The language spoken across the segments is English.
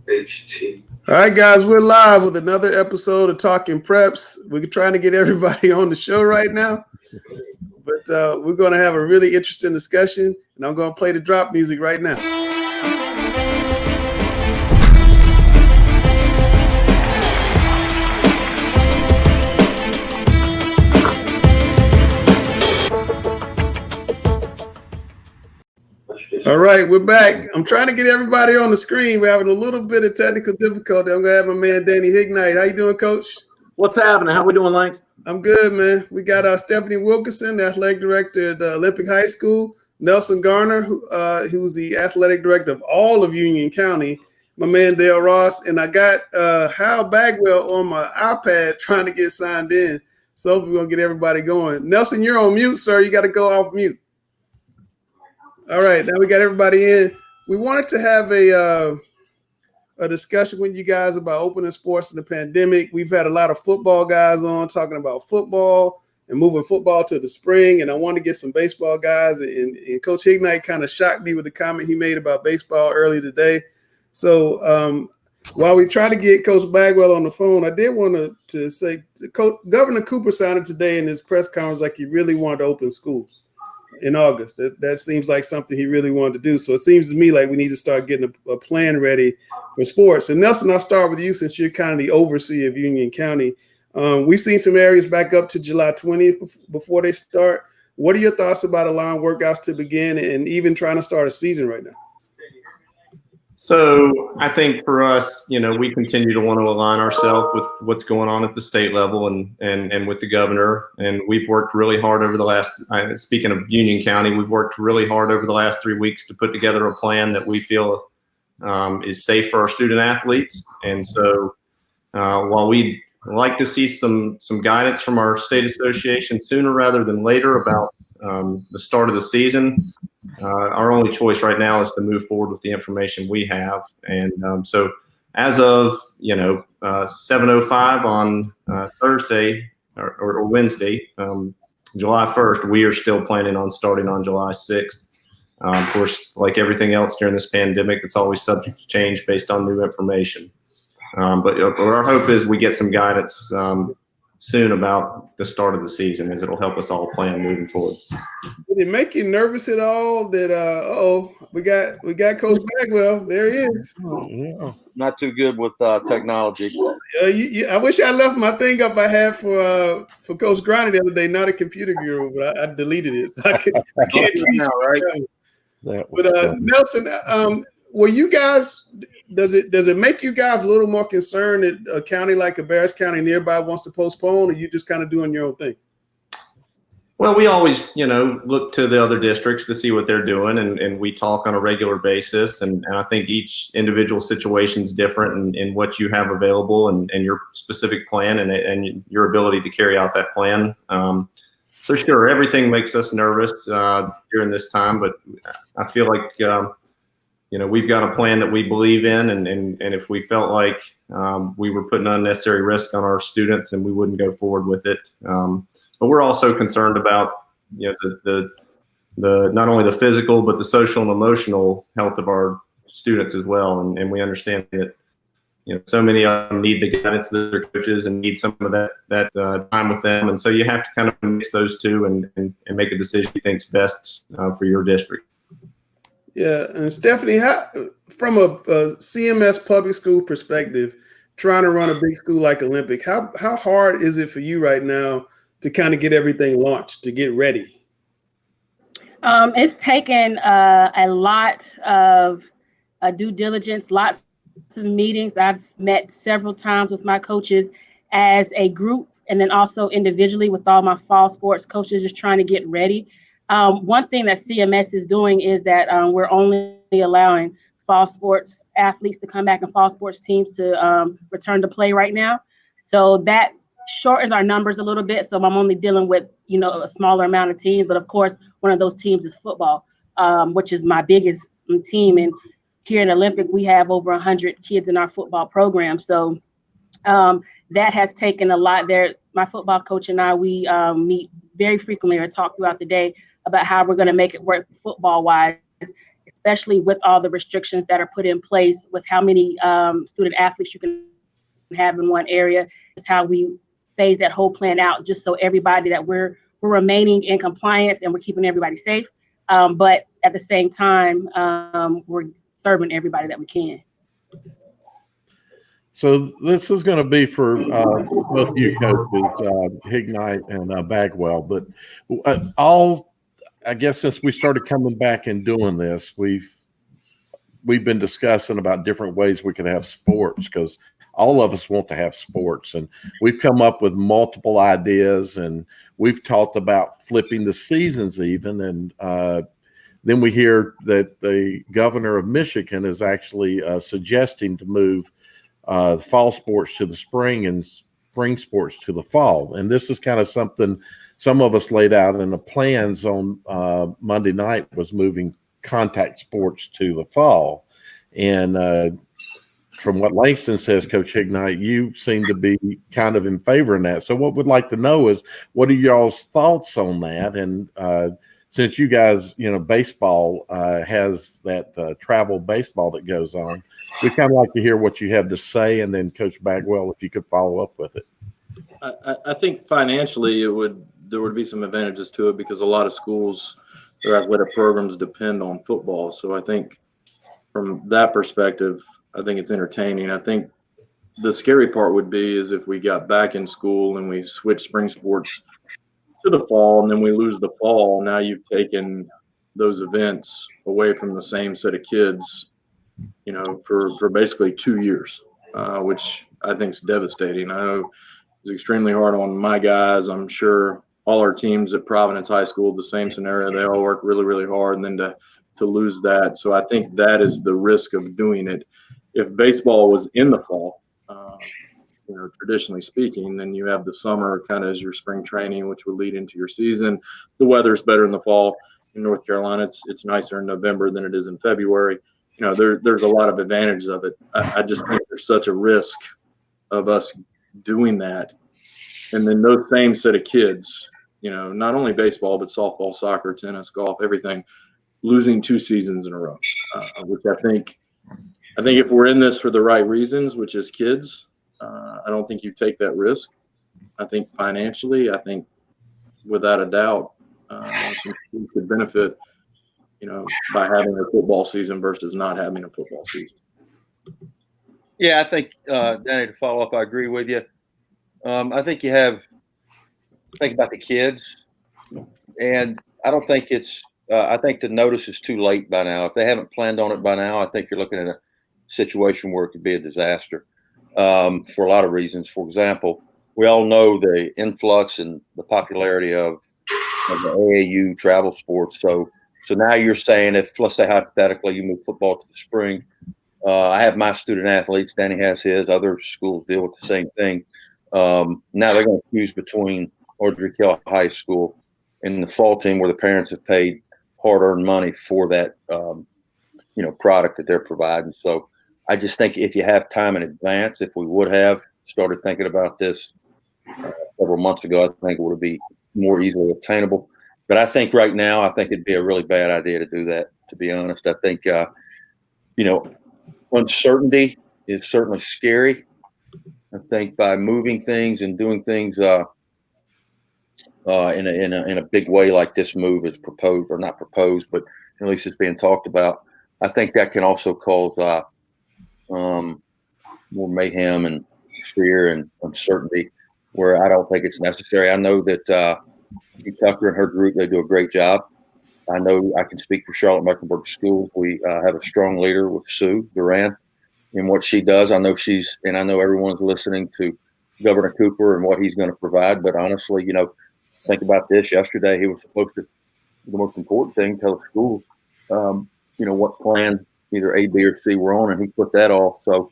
All right, guys, we're live with another episode of Talking Preps. We're trying to get everybody on the show right now, but we're going to have a really interesting discussion, and I'm going to play the drop music right now. All right, we're back. I'm trying to get everybody on the screen. We're having a little bit of technical difficulty. I'm going to have my man, Danny Hignight. How you doing, Coach? What's happening? How we doing, Lance? I'm good, man. We got Stephanie Wilkerson, the athletic director at Olympic High School. Nelson Garner, who's the athletic director of all of Union County. My man, Dale Ross. And I got Hal Bagwell on my iPad trying to get signed in. So we're going to get everybody going. Nelson, you're on mute, sir. You got to go off mute. All right, now we got everybody in. We wanted to have a discussion with you guys about opening sports in the pandemic. We've had a lot of football guys on talking about football and moving football to the spring, and I wanted to get some baseball guys, and Coach Hignight kind of shocked me with the comment he made about baseball earlier today. So while we try to get Coach Bagwell on the phone, I did want to say Governor Cooper sounded today in his press conference like he really wanted to open schools in August. That seems like something he really wanted to do. So it seems to me like we need to start getting a plan ready for sports. And Nelson, I'll start with you since you're kind of the overseer of Union County. We've seen some areas back up to July 20th before they start. What are your thoughts about allowing workouts to begin and even trying to start a season right now? So I think for us, we continue to want to align ourselves with what's going on at the state level and with the governor. And we've worked really hard over the last, speaking of Union County, we've worked really hard over the last 3 weeks to put together a plan that we feel is safe for our student athletes. And so while we'd like to see some guidance from our state association sooner rather than later about the start of the season, our only choice right now is to move forward with the information we have. And so as of, 7:05 on Thursday or Wednesday, July 1st, we are still planning on starting on July 6th. Of course, like everything else during this pandemic, it's always subject to change based on new information. But our hope is we get some guidance soon about the start of the season, as it'll help us all plan moving forward. Did it make you nervous at all that we got Coach Bagwell? There he is. Not too good with technology. I wish I left my thing up I had for Coach Griner the other day, not a computer guru, but I deleted it. I can't teach now, right? But Nelson, well, you guys, does it make you guys a little more concerned that a county like Cabarrus County nearby wants to postpone, or you just kind of doing your own thing? Well, we always, look to the other districts to see what they're doing, and we talk on a regular basis. And I think each individual situation is different in what you have available and your specific plan and your ability to carry out that plan. So sure, everything makes us nervous during this time, but I feel like we've got a plan that we believe in, and if we felt like we were putting unnecessary risk on our students, and we wouldn't go forward with it. But we're also concerned about the not only the physical but the social and emotional health of our students as well, and we understand that so many of them need the guidance of their coaches and need some of that time with them, and so you have to kind of mix those two and make a decision you think's best for your district. Yeah, and Stephanie, from a CMS public school perspective, trying to run a big school like Olympic, how hard is it for you right now to kind of get everything launched, to get ready? It's taken a lot of due diligence, lots of meetings. I've met several times with my coaches as a group, and then also individually with all my fall sports coaches, just trying to get ready. One thing that CMS is doing is that we're only allowing fall sports athletes to come back and fall sports teams to return to play right now. So that shortens our numbers a little bit. So I'm only dealing with, a smaller amount of teams. But of course, one of those teams is football, which is my biggest team. And here in Olympic, we have over 100 kids in our football program. So that has taken a lot there. My football coach and I, we meet very frequently or talk throughout the day about how we're going to make it work football wise, especially with all the restrictions that are put in place with how many student athletes you can have in one area. Is how we phase that whole plan out, just so everybody that we're remaining in compliance and we're keeping everybody safe. But at the same time, we're serving everybody that we can. So this is going to be for both of you coaches, Hignight and Bagwell. But I guess since we started coming back and doing this, we've been discussing about different ways we could have sports, because all of us want to have sports, and we've come up with multiple ideas, and we've talked about flipping the seasons even. And then we hear that the governor of Michigan is actually suggesting to move fall sports to the spring and spring sports to the fall. And this is kind of something some of us laid out in the plans on Monday night, was moving contact sports to the fall. And from what Langston says, Coach Hignight, you seem to be kind of in favor in that. So what we'd like to know is, what are y'all's thoughts on that? And since you guys, baseball has that travel baseball that goes on, we'd kind of like to hear what you have to say. And then Coach Bagwell, if you could follow up with it. I think financially there would be some advantages to it, because a lot of schools, their athletic programs depend on football. So I think from that perspective, I think it's entertaining. I think the scary part would be is if we got back in school and we switch spring sports to the fall, and then we lose the fall. Now you've taken those events away from the same set of kids, for basically 2 years, which I think is devastating. I know it's extremely hard on my guys. I'm sure all our teams at Providence High School, the same scenario. They all work really, really hard, and then to lose that. So I think that is the risk of doing it. If baseball was in the fall, traditionally speaking, then you have the summer kind of as your spring training, which would lead into your season. The weather's better in the fall. In North Carolina, it's nicer in November than it is in February. There's a lot of advantages of it. I just think there's such a risk of us doing that. And then those same set of kids, not only baseball, but softball, soccer, tennis, golf, everything, losing 2 seasons in a row, which I think if we're in this for the right reasons, which is kids, I don't think you take that risk. I think financially, without a doubt, some schools could benefit, by having a football season versus not having a football season. Yeah, I think, Danny, to follow up, I agree with you. I think you have – think about the kids, and I don't think it's I think the notice is too late by now. If they haven't planned on it by now, I think you're looking at a situation where it could be a disaster for a lot of reasons. For example, we all know the influx and the popularity of the AAU travel sports. So now you're saying, if, let's say hypothetically, you move football to the spring, I have my student athletes, Danny has his, other schools deal with the same thing. Now they're going to choose between Ardrey Kell High School and the fall team, where the parents have paid hard-earned money for that, product that they're providing. So I just think if you have time in advance, if we would have started thinking about this several months ago, I think it would be more easily obtainable. But I think right now, I think it'd be a really bad idea to do that, to be honest. I think, uncertainty is certainly scary. I think by moving things and doing things in a big way like this move is proposed, or not proposed, but at least it's being talked about, I think that can also cause more mayhem and fear and uncertainty, where I don't think it's necessary. I know that Tucker and her group, they do a great job. I know I can speak for Charlotte Mecklenburg Schools. We have a strong leader with Sue Duran in what she does. I know I know everyone's listening to Governor Cooper and what he's going to provide. But honestly, think about this. Yesterday, he was supposed to, the most important thing, tell the schools, what plan either A, B, or C we're on, and he put that off. So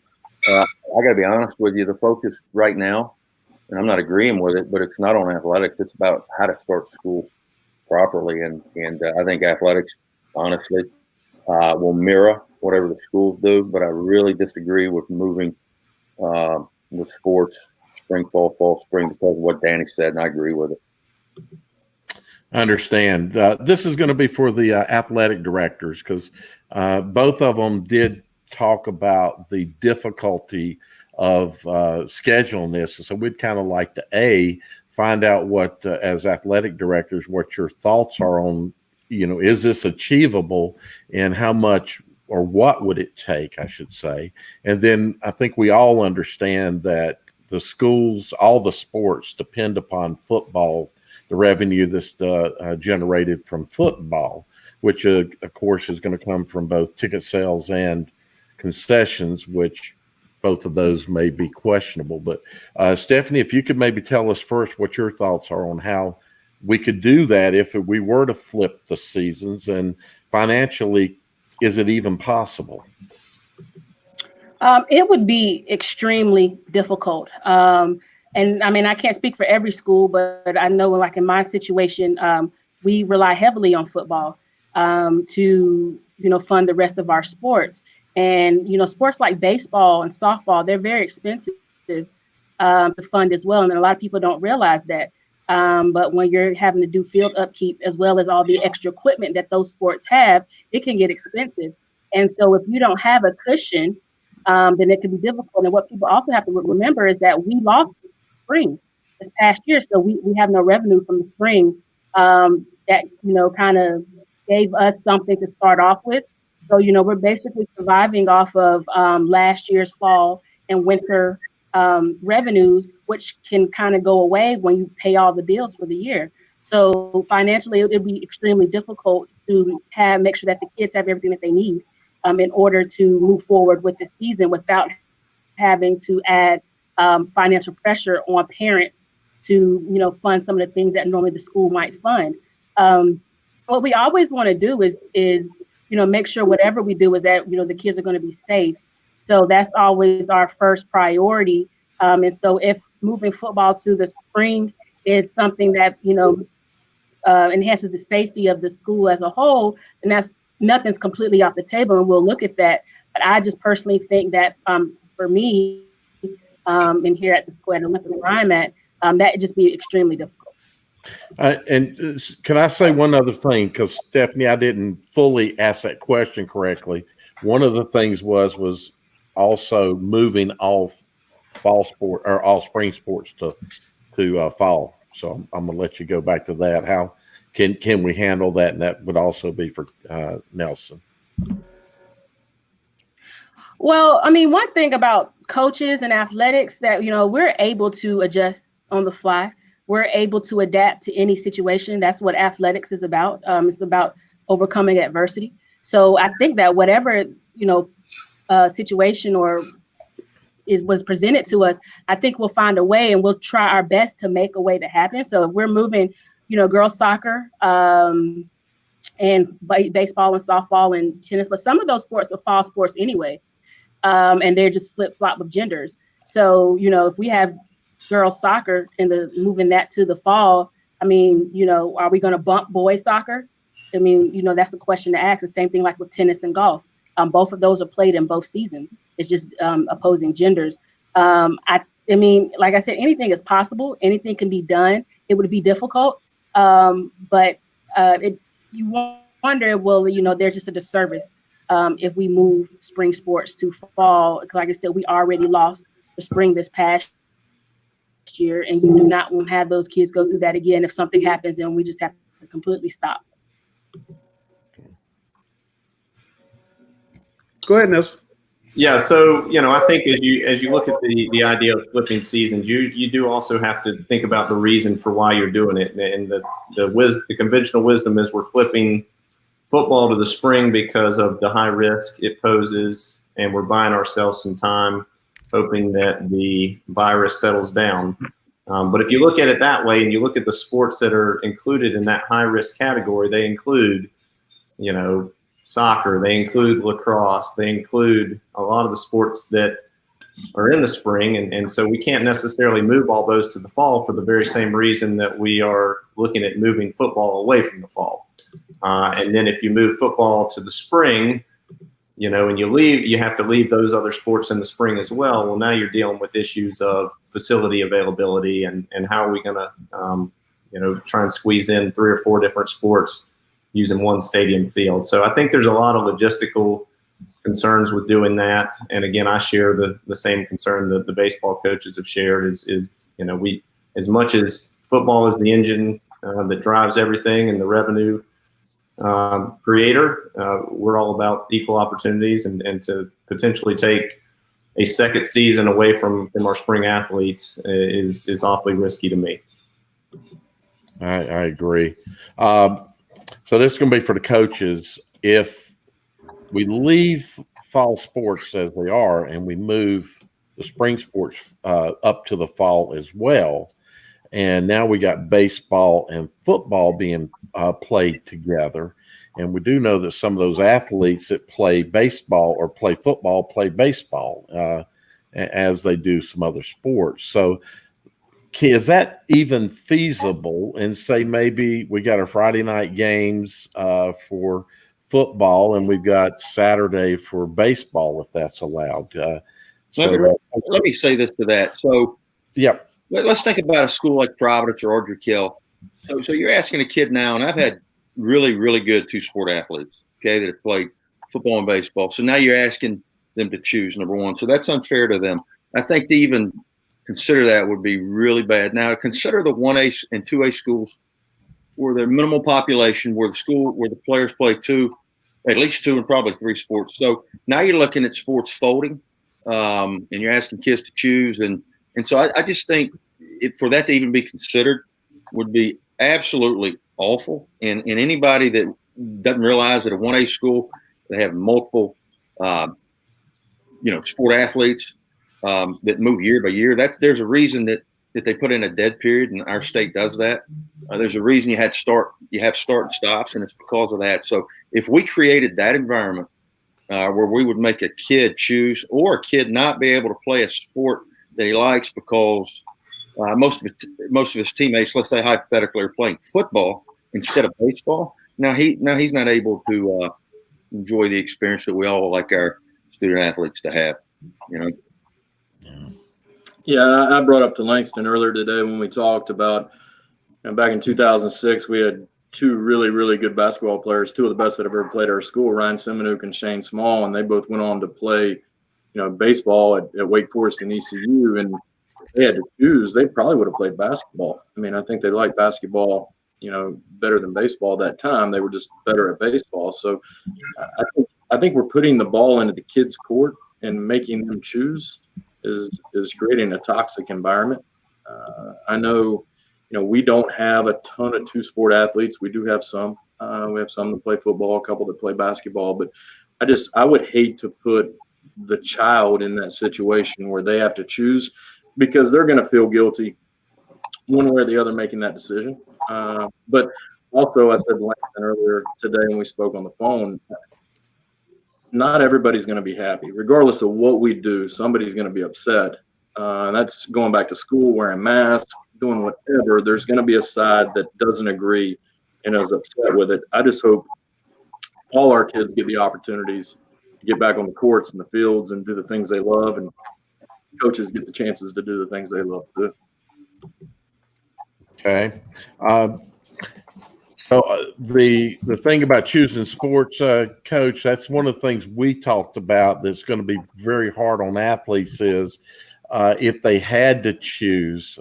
I got to be honest with you, the focus right now, and I'm not agreeing with it, but it's not on athletics. It's about how to start school properly. And I think athletics, honestly, will mirror whatever the schools do. But I really disagree with moving the sports spring, fall, spring, because of what Danny said, and I agree with it. I understand. This is going to be for the athletic directors because both of them did talk about the difficulty of scheduling this. So we'd kind of like to find out what, as athletic directors, what your thoughts are on, is this achievable and how much or what would it take, I should say. And then I think we all understand that the schools, all the sports depend upon football, the revenue that's generated from football, which of course is going to come from both ticket sales and concessions, which both of those may be questionable. But Stephanie, if you could maybe tell us first what your thoughts are on how we could do that if we were to flip the seasons, and financially, is it even possible? It would be extremely difficult. And I mean, I can't speak for every school, but I know like in my situation, we rely heavily on football to, fund the rest of our sports. And, sports like baseball and softball, they're very expensive to fund as well. And a lot of people don't realize that. But when you're having to do field upkeep, as well as all the extra equipment that those sports have, it can get expensive. And so if you don't have a cushion, then it can be difficult. And what people also have to remember is that we lost spring this past year. So we have no revenue from the spring that, kind of gave us something to start off with. So, we're basically surviving off of last year's fall and winter revenues, which can kind of go away when you pay all the bills for the year. So financially, it would be extremely difficult to make sure that the kids have everything that they need in order to move forward with the season without having to add financial pressure on parents to, fund some of the things that normally the school might fund. What we always want to do is make sure whatever we do is that, the kids are going to be safe. So that's always our first priority. And so if moving football to the spring is something that, enhances the safety of the school as a whole, then nothing's completely off the table, and we'll look at that. But I just personally think that for me, and here at the school at Olympic where I'm at, that would just be extremely difficult. And can I say one other thing? Because Stephanie, I didn't fully ask that question correctly. One of the things was also moving off fall sport or all spring sports to fall. So I'm gonna let you go back to that. How can we handle that? And that would also be for Nelson. Well, I mean, one thing about coaches and athletics that, we're able to adjust on the fly. We're able to adapt to any situation. That's what athletics is about. It's about overcoming adversity. So I think that whatever, situation or was presented to us, I think we'll find a way, and we'll try our best to make a way to happen. So if we're moving, girls soccer and baseball and softball and tennis, but some of those sports are fall sports anyway. And they're just flip-flop with genders. So, if we have girls soccer and moving that to the fall, I mean, are we going to bump boys soccer? I mean, that's a question to ask. The same thing like with tennis and golf. Both of those are played in both seasons. It's just opposing genders. I mean, like I said, anything is possible. Anything can be done. It would be difficult, but you wonder, well, there's just a disservice if we move spring sports to fall. Like I said, we already lost the spring this past year, and you do not want to have those kids go through that again if something happens and we just have to completely stop. Go ahead, Nelson. Yeah, so I think as you look at the idea of flipping seasons, you do also have to think about the reason for why you're doing it, and the conventional wisdom is we're flipping football to the spring because of the high risk it poses, and we're buying ourselves some time, hoping that the virus settles down. But if you look at it that way, and you look at the sports that are included in that high risk category, they include, soccer, they include lacrosse, they include a lot of the sports that are in the spring. And so we can't necessarily move all those to the fall for the very same reason that we are looking at moving football away from the fall. And then if you move football to the spring, when you have to leave those other sports in the spring as well. Well, now you're dealing with issues of facility availability and how are we going to, try and squeeze in 3 or 4 different sports using one stadium field. So I think there's a lot of logistical concerns with doing that. And again, I share the same concern that the baseball coaches have shared is we, as much as football is the engine that drives everything and the revenue creator, we're all about equal opportunities, and to potentially take a second season away from our spring athletes is awfully risky to me. I agree. So this is going to be for the coaches. If we leave fall sports as they are and we move the spring sports up to the fall as well, and now we got baseball and football being played together, and we do know that some of those athletes that play baseball or play football play baseball as they do some other sports. So is that even feasible? And say maybe we got our Friday night games for football and we've got Saturday for baseball, if that's allowed. Let me say this to that. So yeah, let's think about a school like Providence or Ardrey, kell. So you're asking a kid now, and I've had really, really good 2-sport athletes, okay, that have played football and baseball. So now you're asking them to choose, number one. So that's unfair to them. I think to even consider that would be really bad. Now consider the 1A and 2A schools where the minimal population, where the players play at least 2 and probably 3 sports. So now you're looking at sports folding, and you're asking kids to choose. And so I just think for that to even be considered would be absolutely awful. And anybody that doesn't realize that a 1A school, they have multiple, sport athletes that move year by year. There's a reason that they put in a dead period, and our state does that. There's a reason you have start and stops, and it's because of that. So if we created that environment where we would make a kid choose, or a kid not be able to play a sport that he likes because most of his teammates, let's say hypothetically, are playing football instead of baseball, now he's not able to enjoy the experience that we all like our student athletes to have. Yeah, I brought up to Langston earlier today when we talked about back in 2006, we had 2 really, really good basketball players, 2 of the best that have ever played at our school, Ryan Seminuk and Shane Small, and they both went on to play, baseball at Wake Forest and ECU. And if they had to choose, they probably would have played basketball. I mean, I think they liked basketball, better than baseball that time. They were just better at baseball. So I think we're putting the ball into the kids' court and making them choose is creating a toxic environment. I know, we don't have a ton of 2-sport athletes. We do have some. We have some that play football, a couple that play basketball. But I would hate to put the child in that situation where they have to choose, because they're going to feel guilty one way or the other making that decision. But also, I said to Langston earlier today when we spoke on the phone, not everybody's going to be happy. Regardless of what we do, somebody's going to be upset. And that's going back to school, wearing masks, doing whatever. There's going to be a side that doesn't agree and is upset with it. I just hope all our kids get the opportunities to get back on the courts and the fields and do the things they love, and coaches get the chances to do the things they love to do. Okay. So the thing about choosing sports, Coach, that's one of the things we talked about that's going to be very hard on athletes is if they had to choose.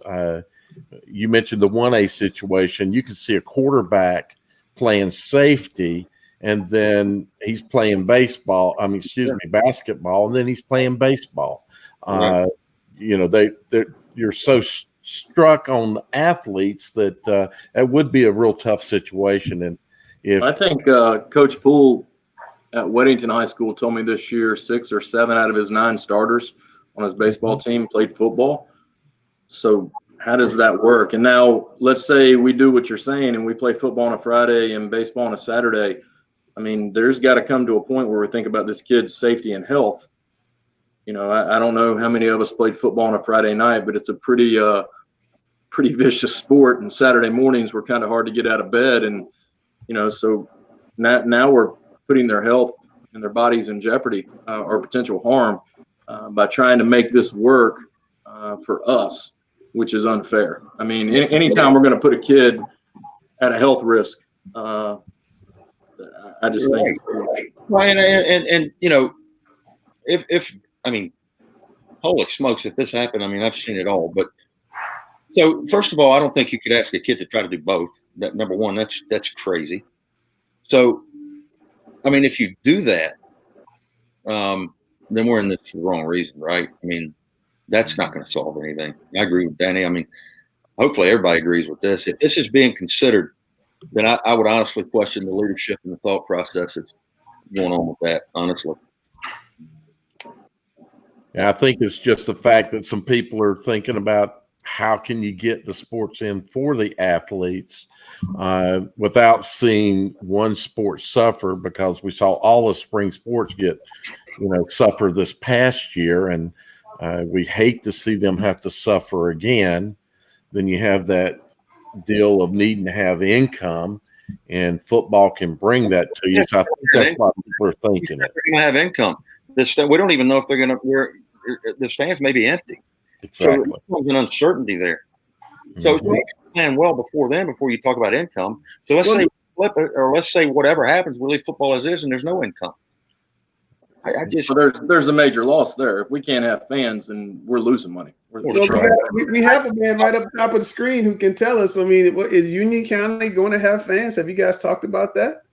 You mentioned the 1A situation. You can see a quarterback playing safety, and then he's playing basketball, and then he's playing baseball. Right. You're so struck on athletes that that would be a real tough situation. And I think Coach Poole at Weddington High School told me this year 6 or 7 out of his 9 starters on his baseball team played football. So how does that work? And now let's say we do what you're saying and we play football on a Friday and baseball on a Saturday. I mean, there's got to come to a point where we think about this kid's safety and health. I don't know how many of us played football on a Friday night, but it's a pretty vicious sport. And Saturday mornings were kind of hard to get out of bed. And, so now we're putting their health and their bodies in jeopardy or potential harm by trying to make this work for us. which is unfair. I mean, anytime we're going to put a kid at a health risk, I just think it's too much. Well, and you know, if I mean, holy smokes, if this happened, I mean, I've seen it all. But so first of all, I don't think you could ask a kid to try to do both. That number one, that's crazy. So, I mean, if you do that, then we're in this for the wrong reason, right? I mean, that's not going to solve anything. I agree with Danny. I mean, hopefully everybody agrees with this. If this is being considered, then I would honestly question the leadership and the thought process that's going on with that, honestly. Yeah, I think it's just the fact that some people are thinking about how can you get the sports in for the athletes without seeing one sport suffer, because we saw all the spring sports get, suffer this past year, and we hate to see them have to suffer again. Then you have that deal of needing to have income, and football can bring that to you. So I think that's why people are thinking it. They're going to have income. We don't even know if they're going to. The stands may be empty. Exactly. So there's an uncertainty there. So you plan well before then, before you talk about income. So let's say flip it, or let's say whatever happens, we leave football as is, and there's no income. I just So there's a major loss there. If we can't have fans, then we're losing money. We have a man right up top of the screen who can tell us. I mean, is Union County going to have fans? Have you guys talked about that?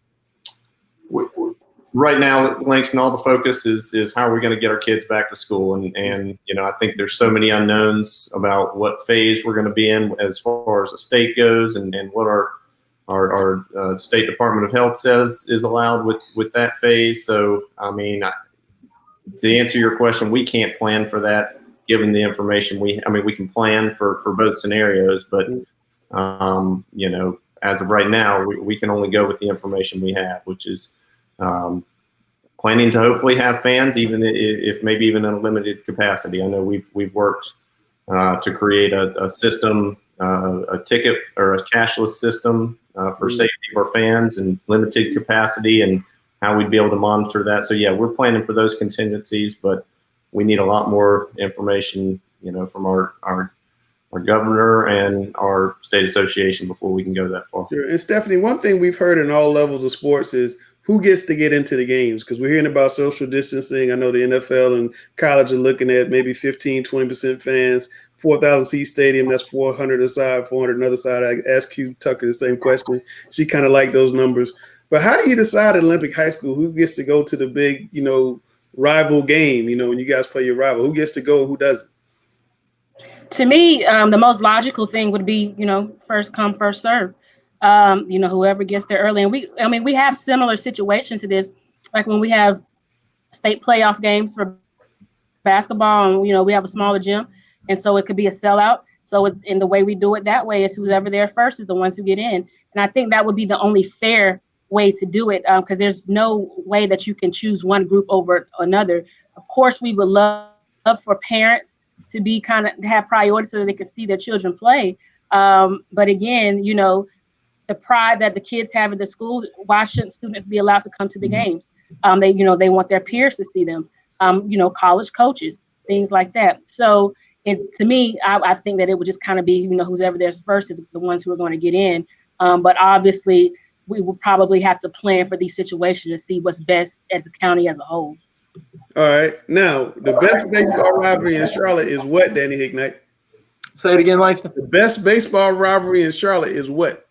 Right now, Langston, all the focus is how are we going to get our kids back to school, and I think there's so many unknowns about what phase we're going to be in as far as the state goes, and what our State Department of Health says is allowed with that phase. So, I mean, to answer your question, we can't plan for that given the information we can plan for both scenarios, but as of right now, we can only go with the information we have, which is planning to hopefully have fans, even if maybe even in a limited capacity. I know we've worked to create a system, a ticket or a cashless system for safety of our fans and limited capacity, and how we'd be able to monitor that. So yeah, we're planning for those contingencies, but we need a lot more information, from our governor and our state association before we can go that far. Sure. And Stephanie, one thing we've heard in all levels of sports is who gets to get into the games, because we're hearing about social distancing. I know the NFL and college are looking at maybe 15, 20% fans, 4,000 seat stadium. That's 400 aside, 400 another side. I asked Q Tucker the same question. She kind of liked those numbers. But how do you decide at Olympic High School who gets to go to the big, rival game? When you guys play your rival, who gets to go and who doesn't? To me, the most logical thing would be, first come, first serve. Whoever gets there early. And we have similar situations to this, like when we have state playoff games for basketball, and, we have a smaller gym. And so it could be a sellout. So in the way we do it that way is whoever there first is the ones who get in. And I think that would be the only fair way to do it, because there's no way that you can choose one group over another. Of course, we would love for parents to be to have priority so that they can see their children play. But again, the pride that the kids have at the school, why shouldn't students be allowed to come to the games? They want their peers to see them, college coaches, things like that. So to me, I think that it would just kind of be, who's ever there first is the ones who are going to get in. But obviously, we will probably have to plan for these situations to see what's best as a county as a whole. All right. Now, the best baseball rivalry in Charlotte is what, Danny Hignight? Say it again, Langston. The best baseball rivalry in Charlotte is what?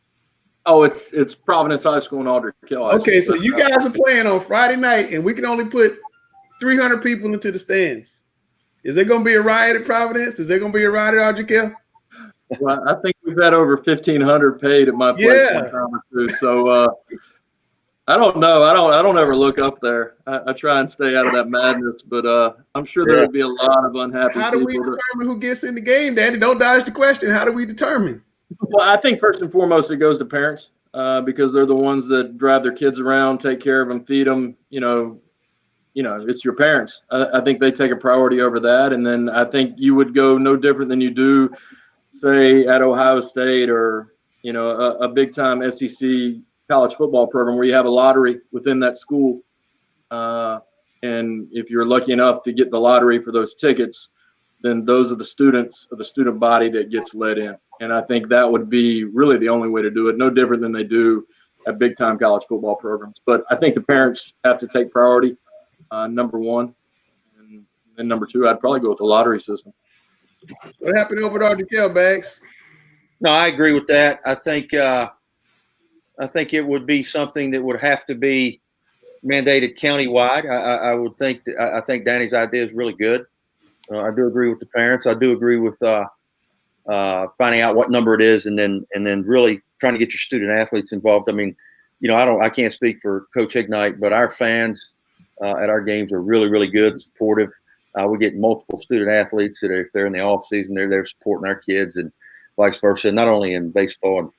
Oh, it's Providence High School and Ardrey Kell. Okay, so you guys are playing on Friday night, and we can only put 300 people into the stands. Is there going to be a riot at Providence? Is there going to be a riot at Ardrey Kell? Well, I think we've had over 1,500 paid at my place one time or two. So I don't know. I don't ever look up there. I try and stay out of that madness, but I'm sure there would be a lot of unhappy people. How do we determine who gets in the game, Danny? Don't dodge the question. How do we determine? Well, I think first and foremost it goes to parents because they're the ones that drive their kids around, take care of them, feed them. It's your parents. I think they take a priority over that, and then I think you would go no different than you do, say, at Ohio State or a big time SEC college football program where you have a lottery within that school, and if you're lucky enough to get the lottery for those tickets, then those are the students of the student body that gets let in. And I think that would be really the only way to do it, no different than they do at big time college football programs. But I think the parents have to take priority, number one. And then number two, I'd probably go with the lottery system. What happened over at Ardrey, Bags? No, I agree with that. I think it would be something that would have to be mandated countywide. I would think I think Danny's idea is really good. I do agree with the parents. I do agree with finding out what number it is, and then really trying to get your student athletes involved. I mean, I can't speak for Coach Hignight, but our fans at our games are really, really good and supportive. We get multiple student athletes that if they're in the off season, they're there supporting our kids, and vice versa. Not only in baseball and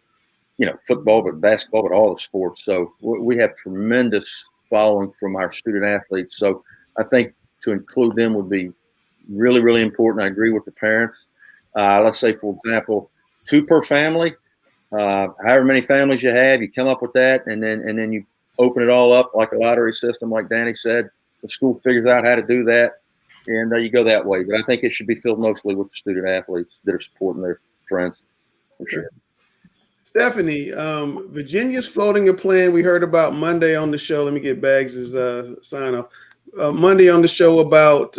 football, but basketball, but all the sports. So we have tremendous following from our student athletes. So I think to include them would be really, really important. I agree with the parents. Let's say, for example, 2 per family. However many families you have, you come up with that, and then you open it all up like a lottery system, like Danny said. The school figures out how to do that, and you go that way. But I think it should be filled mostly with the student athletes that are supporting their friends, for sure. Stephanie, Virginia's floating a plan we heard about Monday on the show. Let me get Bags' sign off. Monday on the show about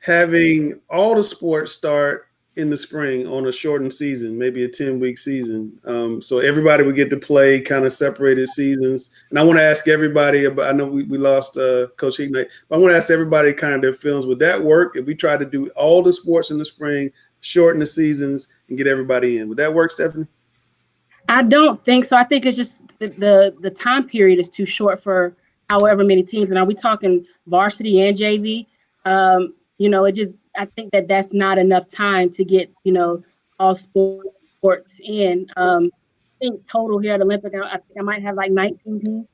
having all the sports start in the spring on a shortened season, maybe a 10-week season. So everybody would get to play kind of separated seasons. And I want to ask everybody about, I know we lost Coach Hignight, but I want to ask everybody kind of their feelings. Would that work if we tried to do all the sports in the spring, shorten the seasons, and get everybody in? Would that work, Stephanie? I don't think so. I think it's just the time period is too short for however many teams. And are we talking varsity and JV? I think that's not enough time to get, all sports in. I think total here at Olympic, I think I might have like 19 teams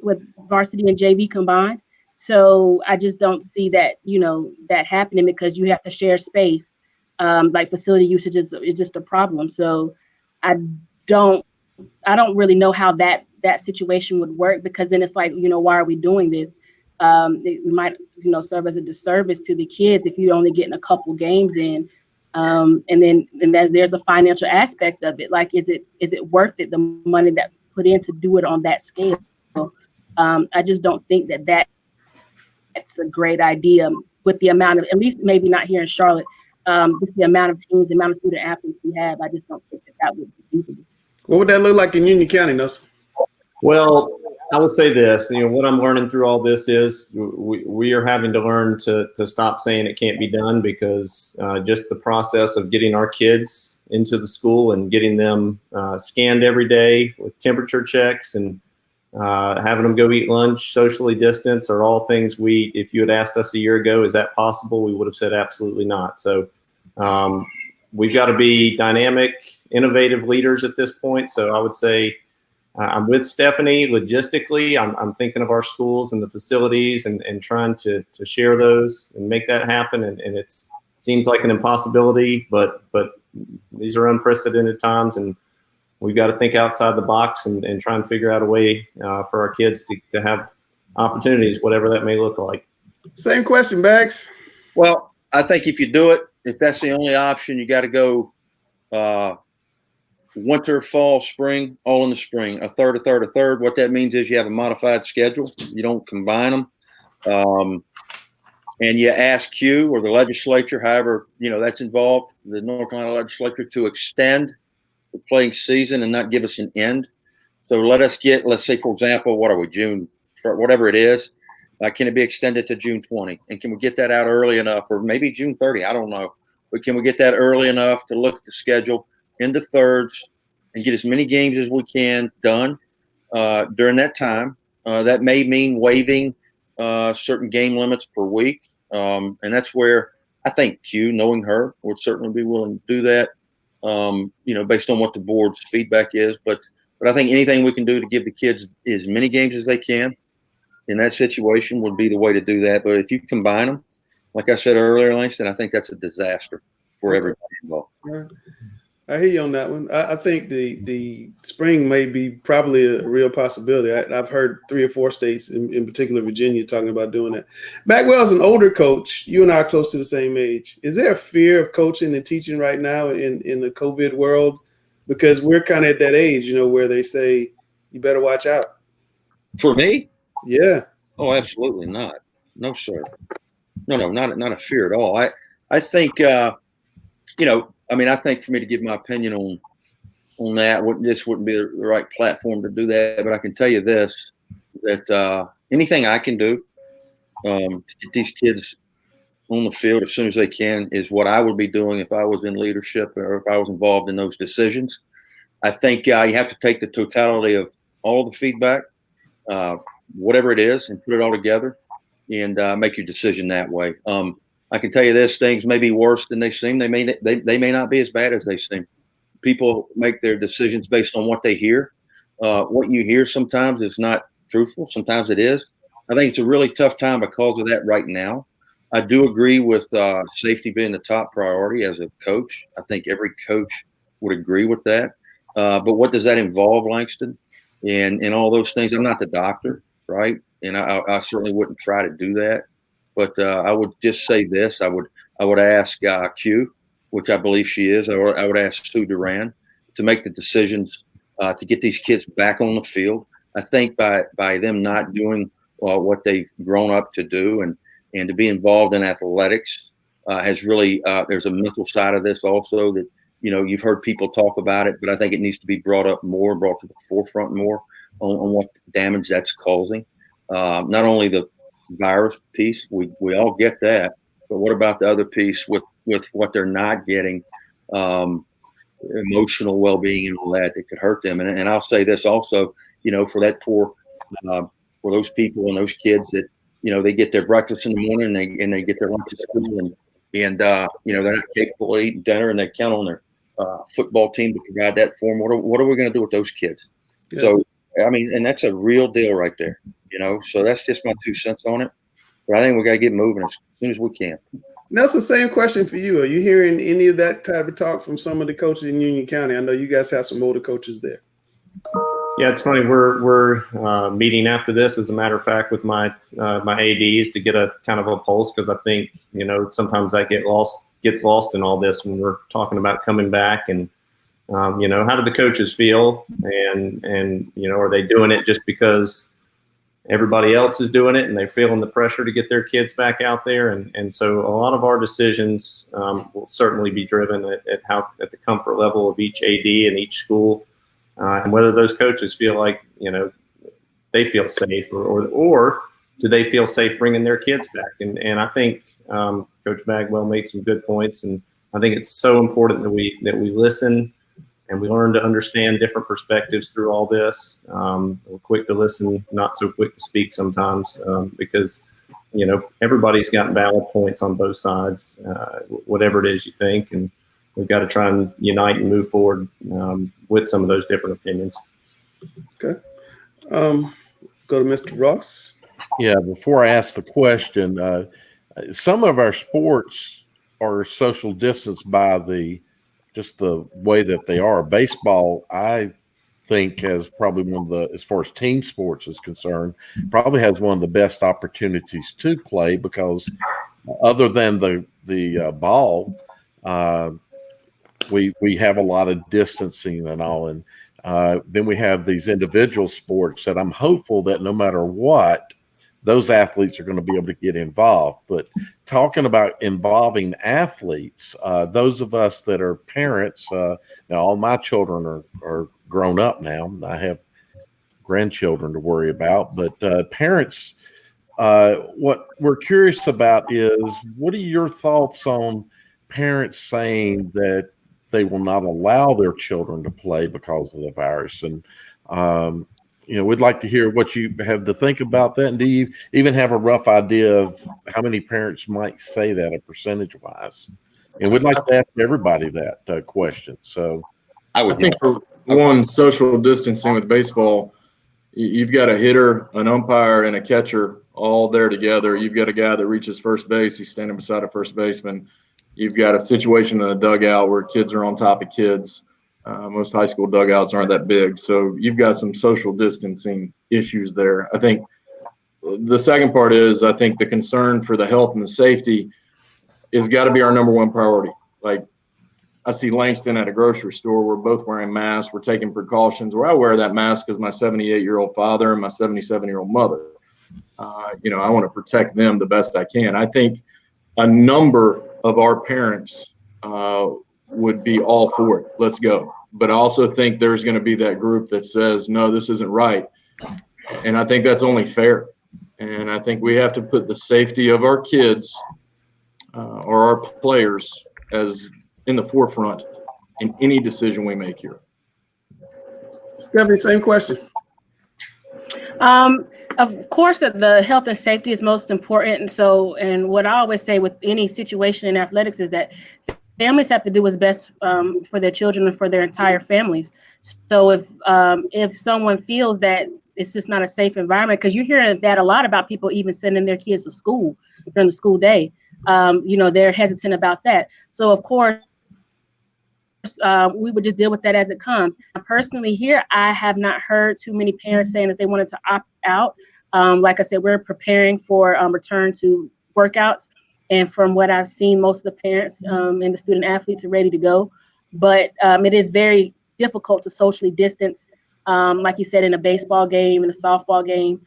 with varsity and JV combined. So I just don't see that, that happening because you have to share space. Like facility usage is just a problem. So I don't really know how that situation would work, because then it's like, why are we doing this? It might, serve as a disservice to the kids if you're only getting a couple games in. And there's the financial aspect of it. Like, is it worth it, the money that put in to do it on that scale? I just don't think that's a great idea with the amount of, at least maybe not here in Charlotte, with the amount of teams, the amount of student athletes we have. I just don't think that would be feasible. What would that look like in Union County, Nelson? Well, I will say this, what I'm learning through all this is we are having to learn to stop saying it can't be done, because just the process of getting our kids into the school and getting them scanned every day with temperature checks and having them go eat lunch, socially distanced, are all things if you had asked us a year ago, is that possible? We would have said absolutely not. So we've got to be dynamic, innovative leaders at this point. So I would say, I'm with Stephanie. Logistically, I'm thinking of our schools and the facilities and trying to share those and make that happen. And it seems like an impossibility, but these are unprecedented times, and we've got to think outside the box and try and figure out a way for our kids to have opportunities, whatever that may look like. Same question, Bags. Well, I think if you do it, if that's the only option, you got to go winter, fall, spring, all in the spring, a third. What that means is you have a modified schedule. You don't combine them. And you ask Q or the legislature, however, that's involved, the North Carolina legislature, to extend the playing season and not give us an end. So let's say, for example, what are we, June, whatever it is, can it be extended to June 20? And can we get that out early enough, or maybe June 30? I don't know. But can we get that early enough to look at the schedule into thirds and get as many games as we can done during that time? That may mean waiving certain game limits per week. And that's where I think Q, knowing her, would certainly be willing to do that, based on what the board's feedback is. But I think anything we can do to give the kids as many games as they can in that situation would be the way to do that. But if you combine them, like I said earlier, Langston, I think that's a disaster for everybody involved. I hear you on that one. I think the spring may be probably a real possibility. I've heard 3 or 4 states, in particular Virginia, talking about doing that. Bagwell's an older coach. You and I are close to the same age. Is there a fear of coaching and teaching right now in the COVID world? Because we're kind of at that age, where they say you better watch out. For me? Yeah. Oh, absolutely not. No, sir. No, not a fear at all. I think I think for me to give my opinion on that, this wouldn't be the right platform to do that. But I can tell you this, that anything I can do to get these kids on the field as soon as they can is what I would be doing if I was in leadership or if I was involved in those decisions. I think you have to take the totality of all the feedback, whatever it is, and put it all together and make your decision that way. I can tell you this: things may be worse than they seem. They may not be as bad as they seem. People make their decisions based on what they hear. What you hear sometimes is not truthful. Sometimes it is. I think it's a really tough time because of that right now. I do agree with safety being the top priority as a coach. I think every coach would agree with that. But what does that involve, Langston? And all those things. I'm not the doctor, right? And I certainly wouldn't try to do that. But I would just say this: I would ask Q, which I believe she is. I would ask Sue Duran to make the decisions to get these kids back on the field. I think by them not doing what they've grown up to do and to be involved in athletics has really there's a mental side of this also that you've heard people talk about it, but I think it needs to be brought to the forefront more on what damage that's causing. Not only the virus piece, we all get that, but what about the other piece with what they're not getting, emotional well-being and all that could hurt them. And I'll say this also, for that for those people and those kids that they get their breakfast in the morning and they get their lunch at school and they're not capable of eating dinner and they count on their football team to provide that for them. What are we going to do with those kids? Yeah. So and that's a real deal right there. So that's just my 2 cents on it. But I think we got to get moving as soon as we can. That's the same question for you. Are you hearing any of that type of talk from some of the coaches in Union County? I know you guys have some older coaches there. Yeah, it's funny. We're meeting after this, as a matter of fact, with my ADs to get a kind of a pulse, because I think sometimes that gets lost in all this when we're talking about coming back and how do the coaches feel and are they doing it just because everybody else is doing it and they're feeling the pressure to get their kids back out there. And so a lot of our decisions will certainly be driven at the comfort level of each AD and each school, and whether those coaches feel like, they feel safe or do they feel safe bringing their kids back? And I think Coach Bagwell made some good points. And I think it's so important that we listen and we learn to understand different perspectives through all this. We're quick to listen, not so quick to speak sometimes, because, everybody's got valid points on both sides, whatever it is you think. And we've got to try and unite and move forward with some of those different opinions. Okay. Go to Mr. Ross. Yeah, before I ask the question, some of our sports are social distanced by just the way that they are. Baseball, I think, has probably one of the, as far as team sports is concerned, probably has one of the best opportunities to play, because other than the ball, we have a lot of distancing and all. And then we have these individual sports that I'm hopeful that no matter what, those athletes are going to be able to get involved. But talking about involving athletes, those of us that are parents, now all my children are grown up now. I have grandchildren to worry about, but parents, what we're curious about is, what are your thoughts on parents saying that they will not allow their children to play because of the virus? And we'd like to hear what you have to think about that. And do you even have a rough idea of how many parents might say that, percentage-wise? And we'd like to ask everybody that question. So I think for one, social distancing with baseball, you've got a hitter, an umpire, and a catcher all there together. You've got a guy that reaches first base. He's standing beside a first baseman. You've got a situation in a dugout where kids are on top of kids. Most high school dugouts aren't that big. So you've got some social distancing issues there. I think the second part is, I think the concern for the health and the safety is got to be our number one priority. Like, I see Langston at a grocery store. We're both wearing masks. We're taking precautions. Where I wear that mask is my 78-year-old father and my 77-year-old mother. I want to protect them the best I can. I think a number of our parents would be all for it. Let's go. But I also think there's going to be that group that says, no, this isn't right. And I think that's only fair. And I think we have to put the safety of our kids or our players as in the forefront in any decision we make here. Stephanie, same question. Of course, the health and safety is most important. And what I always say with any situation in athletics is that families have to do what's best for their children and for their entire families. So if someone feels that it's just not a safe environment, because you hear that a lot about people even sending their kids to school during the school day, they're hesitant about that. So of course, we would just deal with that as it comes. Personally here, I have not heard too many parents saying that they wanted to opt out. Like I said, we're preparing for return to workouts. And from what I've seen, most of the parents and the student athletes are ready to go. But it is very difficult to socially distance, like you said, in a baseball game, in a softball game.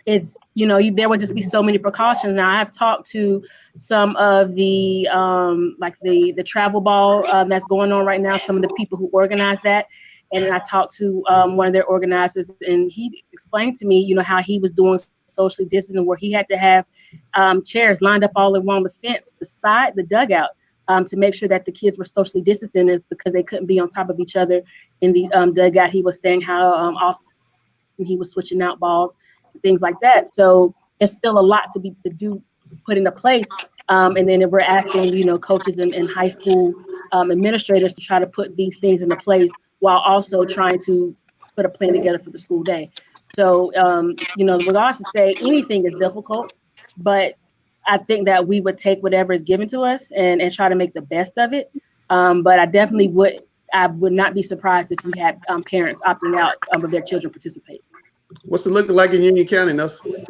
There would just be so many precautions. Now, I've talked to some of the the travel ball that's going on right now, some of the people who organize that. And I talked to one of their organizers, and he explained to me, how he was doing socially distancing, where he had to have chairs lined up all along the fence beside the dugout to make sure that the kids were socially distancing, because they couldn't be on top of each other in the dugout. He was saying how often he was switching out balls, things like that. So there's still a lot to put into place. And then if we're asking, coaches and high school administrators to try to put these things into place while also trying to put a plan together for the school day. So, regardless to say anything is difficult, but I think that we would take whatever is given to us and try to make the best of it. But I definitely would not be surprised if we had parents opting out of their children participating. What's it looking like in Union County, Nelson?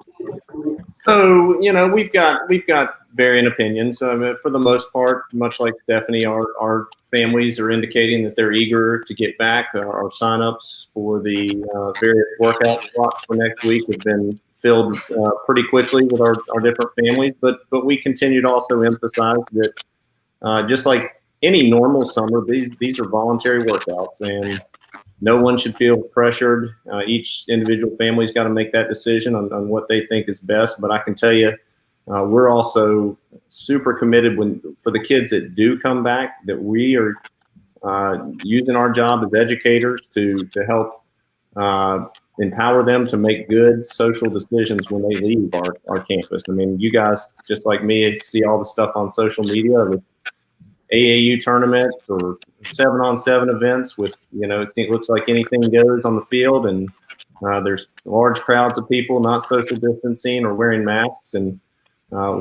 So, we've got varying opinions. For the most part, much like Stephanie, our families are indicating that they're eager to get back. Our signups for the various workout slots for next week have been filled pretty quickly with our different families. But we continue to also emphasize that just like any normal summer, these are voluntary workouts, and no one should feel pressured. Each individual family's got to make that decision on what they think is best. But I can tell you, we're also super committed for the kids that do come back, that we are using our job as educators to help empower them to make good social decisions when they leave our campus. I mean, you guys, just like me, see all the stuff on social media with AAU tournaments or 7-on-7 events with, it looks like anything goes on the field, and there's large crowds of people not social distancing or wearing masks. And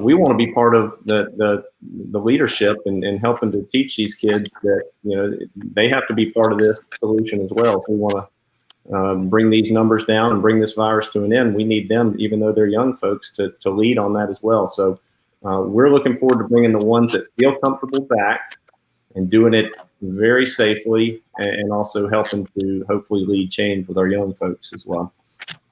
we want to be part of the leadership and helping to teach these kids that, they have to be part of this solution as well. If we want to bring these numbers down and bring this virus to an end, we need them, even though they're young folks, to lead on that as well. So we're looking forward to bringing the ones that feel comfortable back and doing it very safely, and also helping to hopefully lead change with our young folks as well.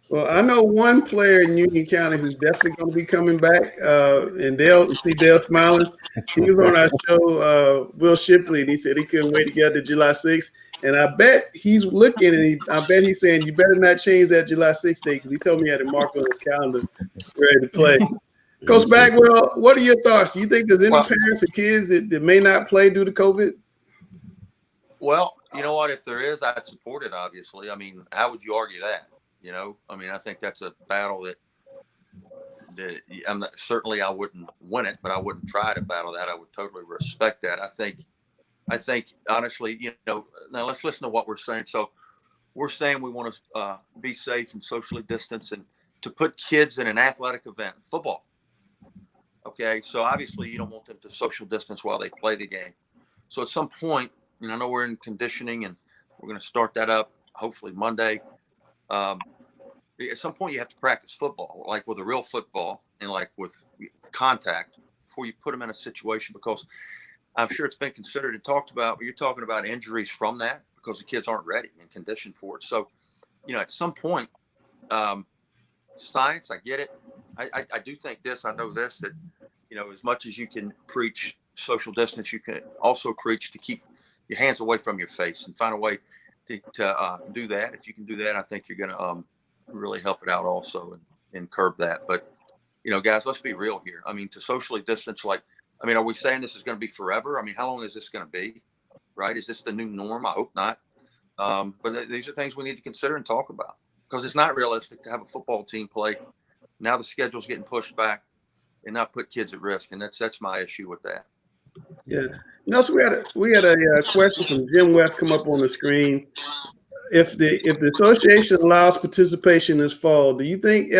Well, I know one player in Union County who's definitely going to be coming back, and Dale smiling. He was on our show, Will Shipley, and he said he couldn't wait to get to July 6th. And I bet he's looking, and I bet he's saying, you better not change that July 6th date, because he told me he had to mark on his calendar ready to play. Coach Bagwell, what are your thoughts? Do you think there's any parents or kids that may not play due to COVID? Well, you know what? If there is, I'd support it, obviously. I mean, how would you argue that? I think that's a battle that certainly I wouldn't win it, but I wouldn't try to battle that. I would totally respect that. I think honestly, now let's listen to what we're saying. So we're saying we want to be safe and socially distanced, and to put kids in an athletic event, football. Okay, so obviously you don't want them to social distance while they play the game. So at some point, and I know we're in conditioning and we're going to start that up hopefully Monday. At some point you have to practice football, like with a real football and like with contact, before you put them in a situation, because I'm sure it's been considered and talked about, but you're talking about injuries from that because the kids aren't ready and conditioned for it. So, at some point, science, I get it. I do think this, I know this, that, as much as you can preach social distance, you can also preach to keep your hands away from your face and find a way to do that. If you can do that, I think you're going to really help it out also and curb that. But, guys, let's be real here. I mean, to socially distance, are we saying this is going to be forever? I mean, how long is this going to be? Right? Is this the new norm? I hope not. But these are things we need to consider and talk about, because it's not realistic to have a football team play. Now the schedule's getting pushed back and not put kids at risk. And that's my issue with that. Yeah. So we had a question from Jim West come up on the screen. If the association allows participation this fall, do you think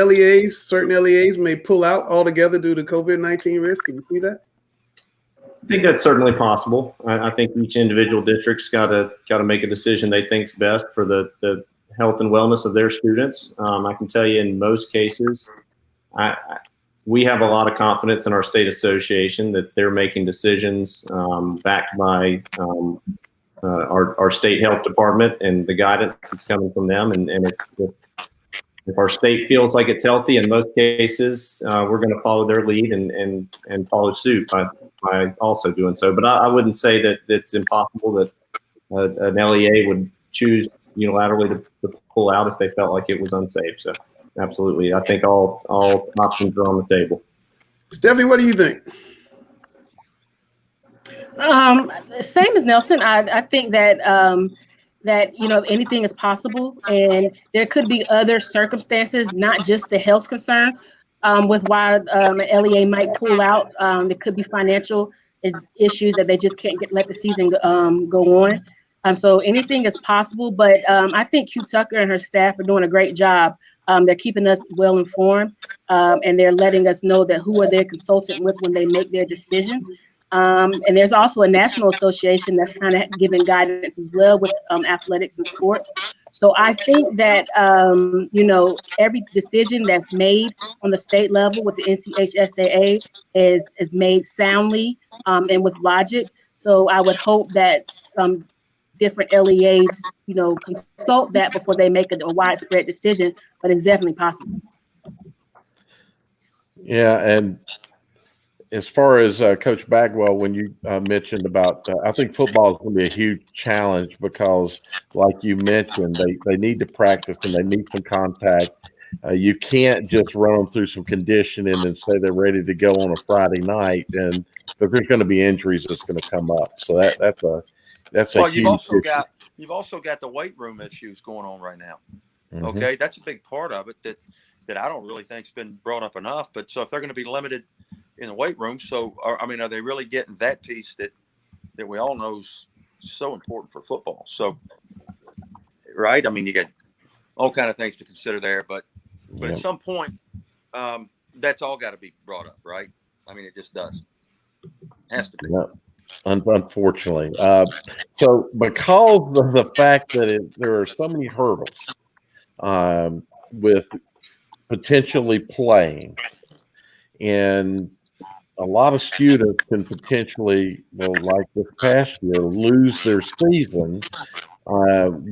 certain LEAs may pull out altogether due to COVID-19 risk? Can you see that? I think that's certainly possible. I think each individual district's got to make a decision they think's best for the health and wellness of their students. I can tell you, in most cases, we have a lot of confidence in our state association that they're making decisions backed by our state health department and the guidance that's coming from them. And if our state feels like it's healthy, in most cases, we're going to follow their lead and follow suit by also doing so. But I wouldn't say that it's impossible that an LEA would choose unilaterally to pull out if they felt like it was unsafe. So absolutely, I think all options are on the table. Stephanie, what do you think? Same as Nelson. I think that anything is possible, and there could be other circumstances, not just the health concerns, with why an LEA might pull out. There could be financial issues that they just can't let the season go on. So anything is possible, but I think Q Tucker and her staff are doing a great job. They're keeping us well informed, and they're letting us know that who are they consulting with when they make their decisions. And there's also a national association that's kind of giving guidance as well with athletics and sports. So I think that, every decision that's made on the state level with the NCHSAA is made soundly and with logic. So I would hope that different LEAs, consult that before they make a widespread decision, but it's definitely possible. Yeah, and as far as Coach Bagwell, when you mentioned about, I think football is going to be a huge challenge because, like you mentioned, they need to practice and they need some contact. You can't just run them through some conditioning and say they're ready to go on a Friday night, and but there's going to be injuries that's going to come up. So that's a huge issue. You've also got the weight room issues going on right now. Mm-hmm. Okay, that's a big part of it that I don't really think's been brought up enough. But so if they're going to be limited in the weight room, are they really getting that piece that we all know is so important for football? So, right? I mean, you got all kind of things to consider there, but at some point, that's all got to be brought up, right? I mean, it just does. It has to be. Yeah. Unfortunately. So because of the fact that there are so many hurdles with potentially playing, and a lot of students can potentially, like this past year, lose their season.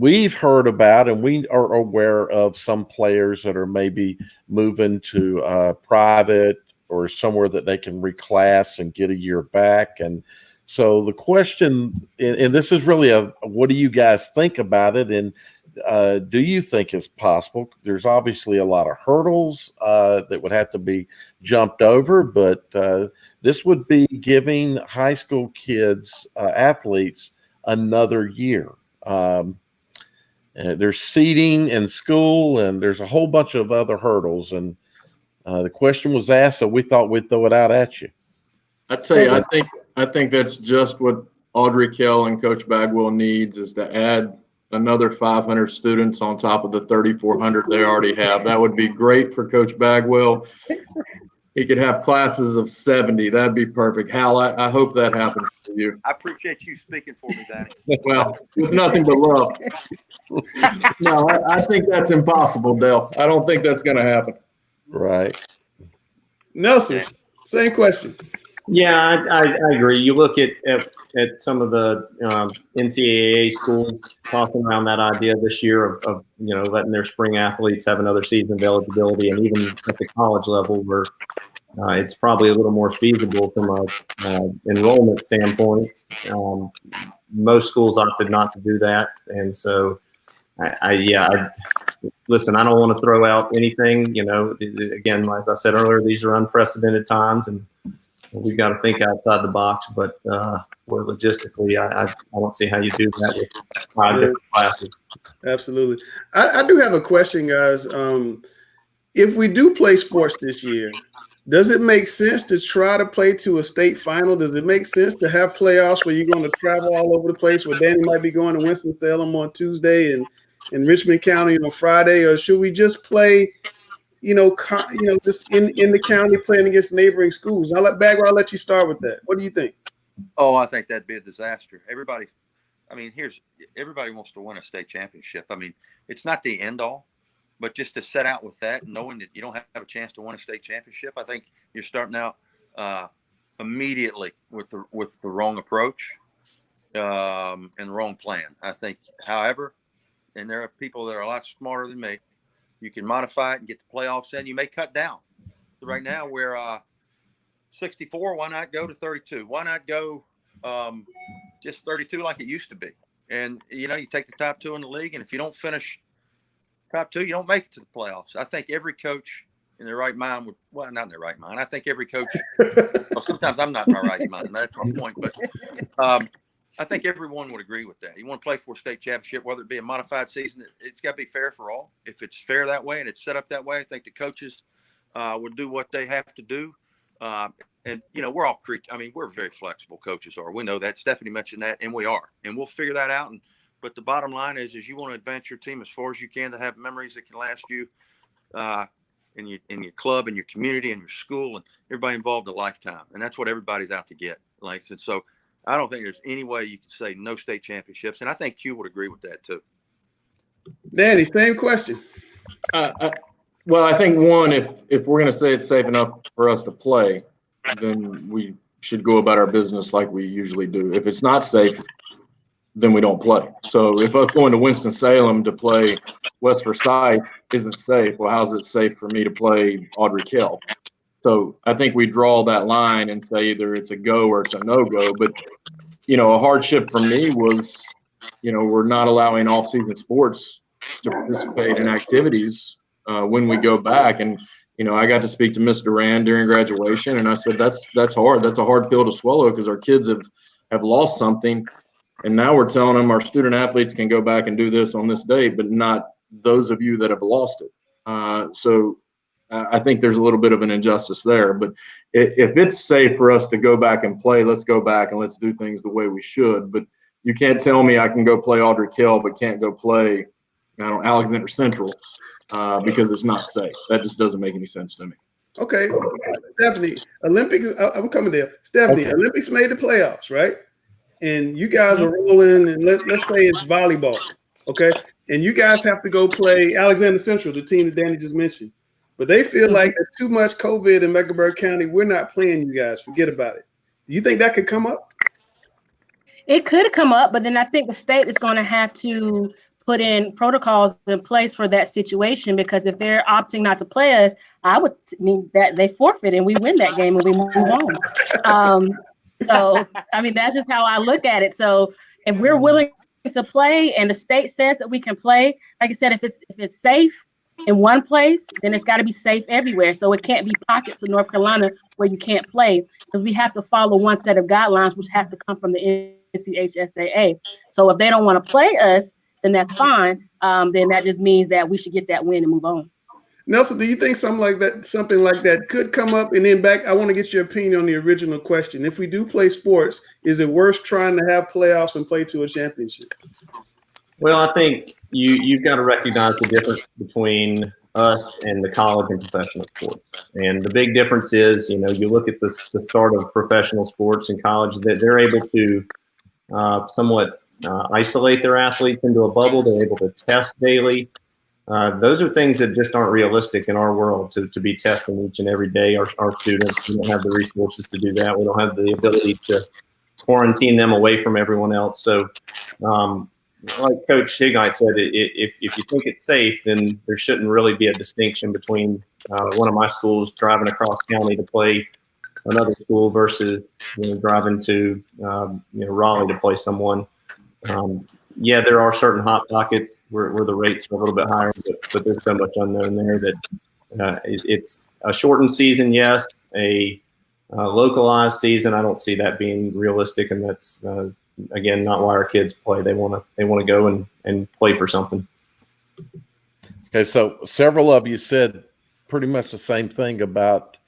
We've heard about, and we are aware of some players that are maybe moving to private or somewhere that they can reclass and get a year back. And so the question, and this is really what do you guys think about it? And do you think it's possible? There's obviously a lot of hurdles that would have to be jumped over, but this would be giving high school kids, athletes, another year. There's seating in school, and there's a whole bunch of other hurdles. And the question was asked, so we thought we'd throw it out at you. I'd say I think that's just what Ardrey, Kell, and Coach Bagwell needs, is to add another 500 students on top of the 3,400 they already have. That would be great for Coach Bagwell. he could have classes of 70. That'd be perfect. Hal, I hope that happens for you. I appreciate you speaking for me, Danny. Well, with nothing but love. No, I think that's impossible, Dale. I don't think that's going to happen. Right. Nelson, same question. Yeah, I agree. You look at some of the NCAA schools talking around that idea this year of letting their spring athletes have another season of eligibility, and even at the college level where it's probably a little more feasible from a enrollment standpoint. Most schools opted not to do that, and so listen, I don't want to throw out anything. Again, as I said earlier, these are unprecedented times, and we've got to think outside the box. But where logistically, I don't see how you do that with 5 different classes. Absolutely. I do have a question, guys. If we do play sports this year, does it make sense to try to play to a state final? Does it make sense to have playoffs where you're going to travel all over the place, where Danny might be going to Winston-Salem on Tuesday and in Richmond County on Friday? Or should we just play, just in the county playing against neighboring schools? I'll let you start with that. What do you think? Oh, I think that'd be a disaster. Everybody wants to win a state championship. I mean, it's not the end all, but just to set out with that, knowing that you don't have a chance to win a state championship, I think you're starting out immediately with the wrong approach and the wrong plan. I think, however, and there are people that are a lot smarter than me, you can modify it and get the playoffs in. You may cut down. So right now we're 64. Why not go to 32? Why not go just 32 like it used to be? And, you take the top 2 in the league, and if you don't finish top 2, you don't make it to the playoffs. I think every coach in their right mind not in their right mind. I think every coach, well, sometimes I'm not in my right mind. That's my point. But I think everyone would agree with that. You want to play for a state championship, whether it be a modified season, it's got to be fair for all. If it's fair that way and it's set up that way, I think the coaches would do what they have to do. And, we're all we're very flexible, coaches are. We know that. Stephanie mentioned that, and we are. And we'll figure that out. But the bottom line is you want to advance your team as far as you can to have memories that can last you in your club and your community and your school and everybody involved a lifetime. And that's what everybody's out to get. So I don't think there's any way you can say no state championships. And I think Q would agree with that too. Danny, same question. Well, I think one, if we're going to say it's safe enough for us to play, then we should go about our business like we usually do. If it's not safe, then we don't play. So if us going to Winston-Salem to play West Forsyth isn't safe, well, how's it safe for me to play Ardrey Kell? So I think we draw that line and say either it's a go or it's a no-go. But, a hardship for me was, we're not allowing off-season sports to participate in activities when we go back. And, I got to speak to Miss Duran during graduation, and I said, that's hard. That's a hard pill to swallow because our kids have lost something. And now we're telling them our student athletes can go back and do this on this date, but not those of you that have lost it. So I think there's a little bit of an injustice there. But if it's safe for us to go back and play, let's go back and let's do things the way we should. But you can't tell me I can go play Ardrey Kell, but can't go play Alexander Central because it's not safe. That just doesn't make any sense to me. Okay, Stephanie, Olympics. I'm coming there. Stephanie, okay. Olympics made the playoffs, right? And you guys are rolling, and let's say it's volleyball, okay? And you guys have to go play Alexander Central, the team that Danny just mentioned. But they feel like there's too much COVID in Mecklenburg County. We're not playing you guys. Forget about it. Do you think that could come up? It could come up, but then I think the state is going to have to put in protocols in place for that situation, because if they're opting not to play us, I would mean that they forfeit and we win that game and we move on. So, that's just how I look at it. So if we're willing to play and the state says that we can play, like I said, if it's safe in one place, then it's got to be safe everywhere. So it can't be pockets of North Carolina where you can't play, because we have to follow one set of guidelines, which have to come from the NCHSAA. So if they don't want to play us, then that's fine. Then that just means that we should get that win and move on. Nelson, do you think something like that could come up? And then back, I want to get your opinion on the original question. If we do play sports, is it worse trying to have playoffs and play to a championship? Well, I think you've got to recognize the difference between us and the college and professional sports. And the big difference is, you look at the start of professional sports in college, that they're able to somewhat isolate their athletes into a bubble. They're able to test daily. Those are things that just aren't realistic in our world to be testing each and every day. Our students, we don't have the resources to do that. We don't have the ability to quarantine them away from everyone else. So, like Coach Hignight said, if you think it's safe, then there shouldn't really be a distinction between one of my schools driving across county to play another school versus driving to Raleigh to play someone. Yeah, there are certain hot pockets where the rates are a little bit higher, but there's so much unknown there that it's a shortened season. Yes, a localized season. I don't see that being realistic, and that's again not why our kids play. They want to go and play for something. Okay, so several of you said pretty much the same thing about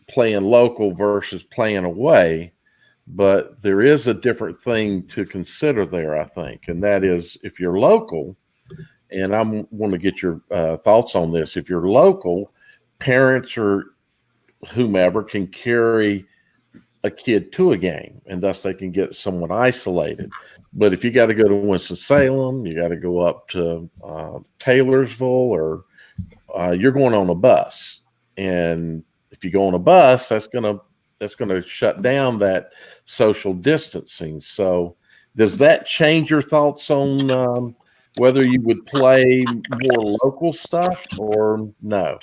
playing local versus playing away, but there is a different thing to consider there, I think, and that is if you're local, and I want to get your thoughts on this. If you're local, parents or whomever can carry a kid to a game, and thus they can get someone isolated. But if you got to go to Winston-Salem, you got to go up to Taylorsville, or you're going on a bus. And if you go on a bus, that's gonna shut down that social distancing. So does that change your thoughts on whether you would play more local stuff or no?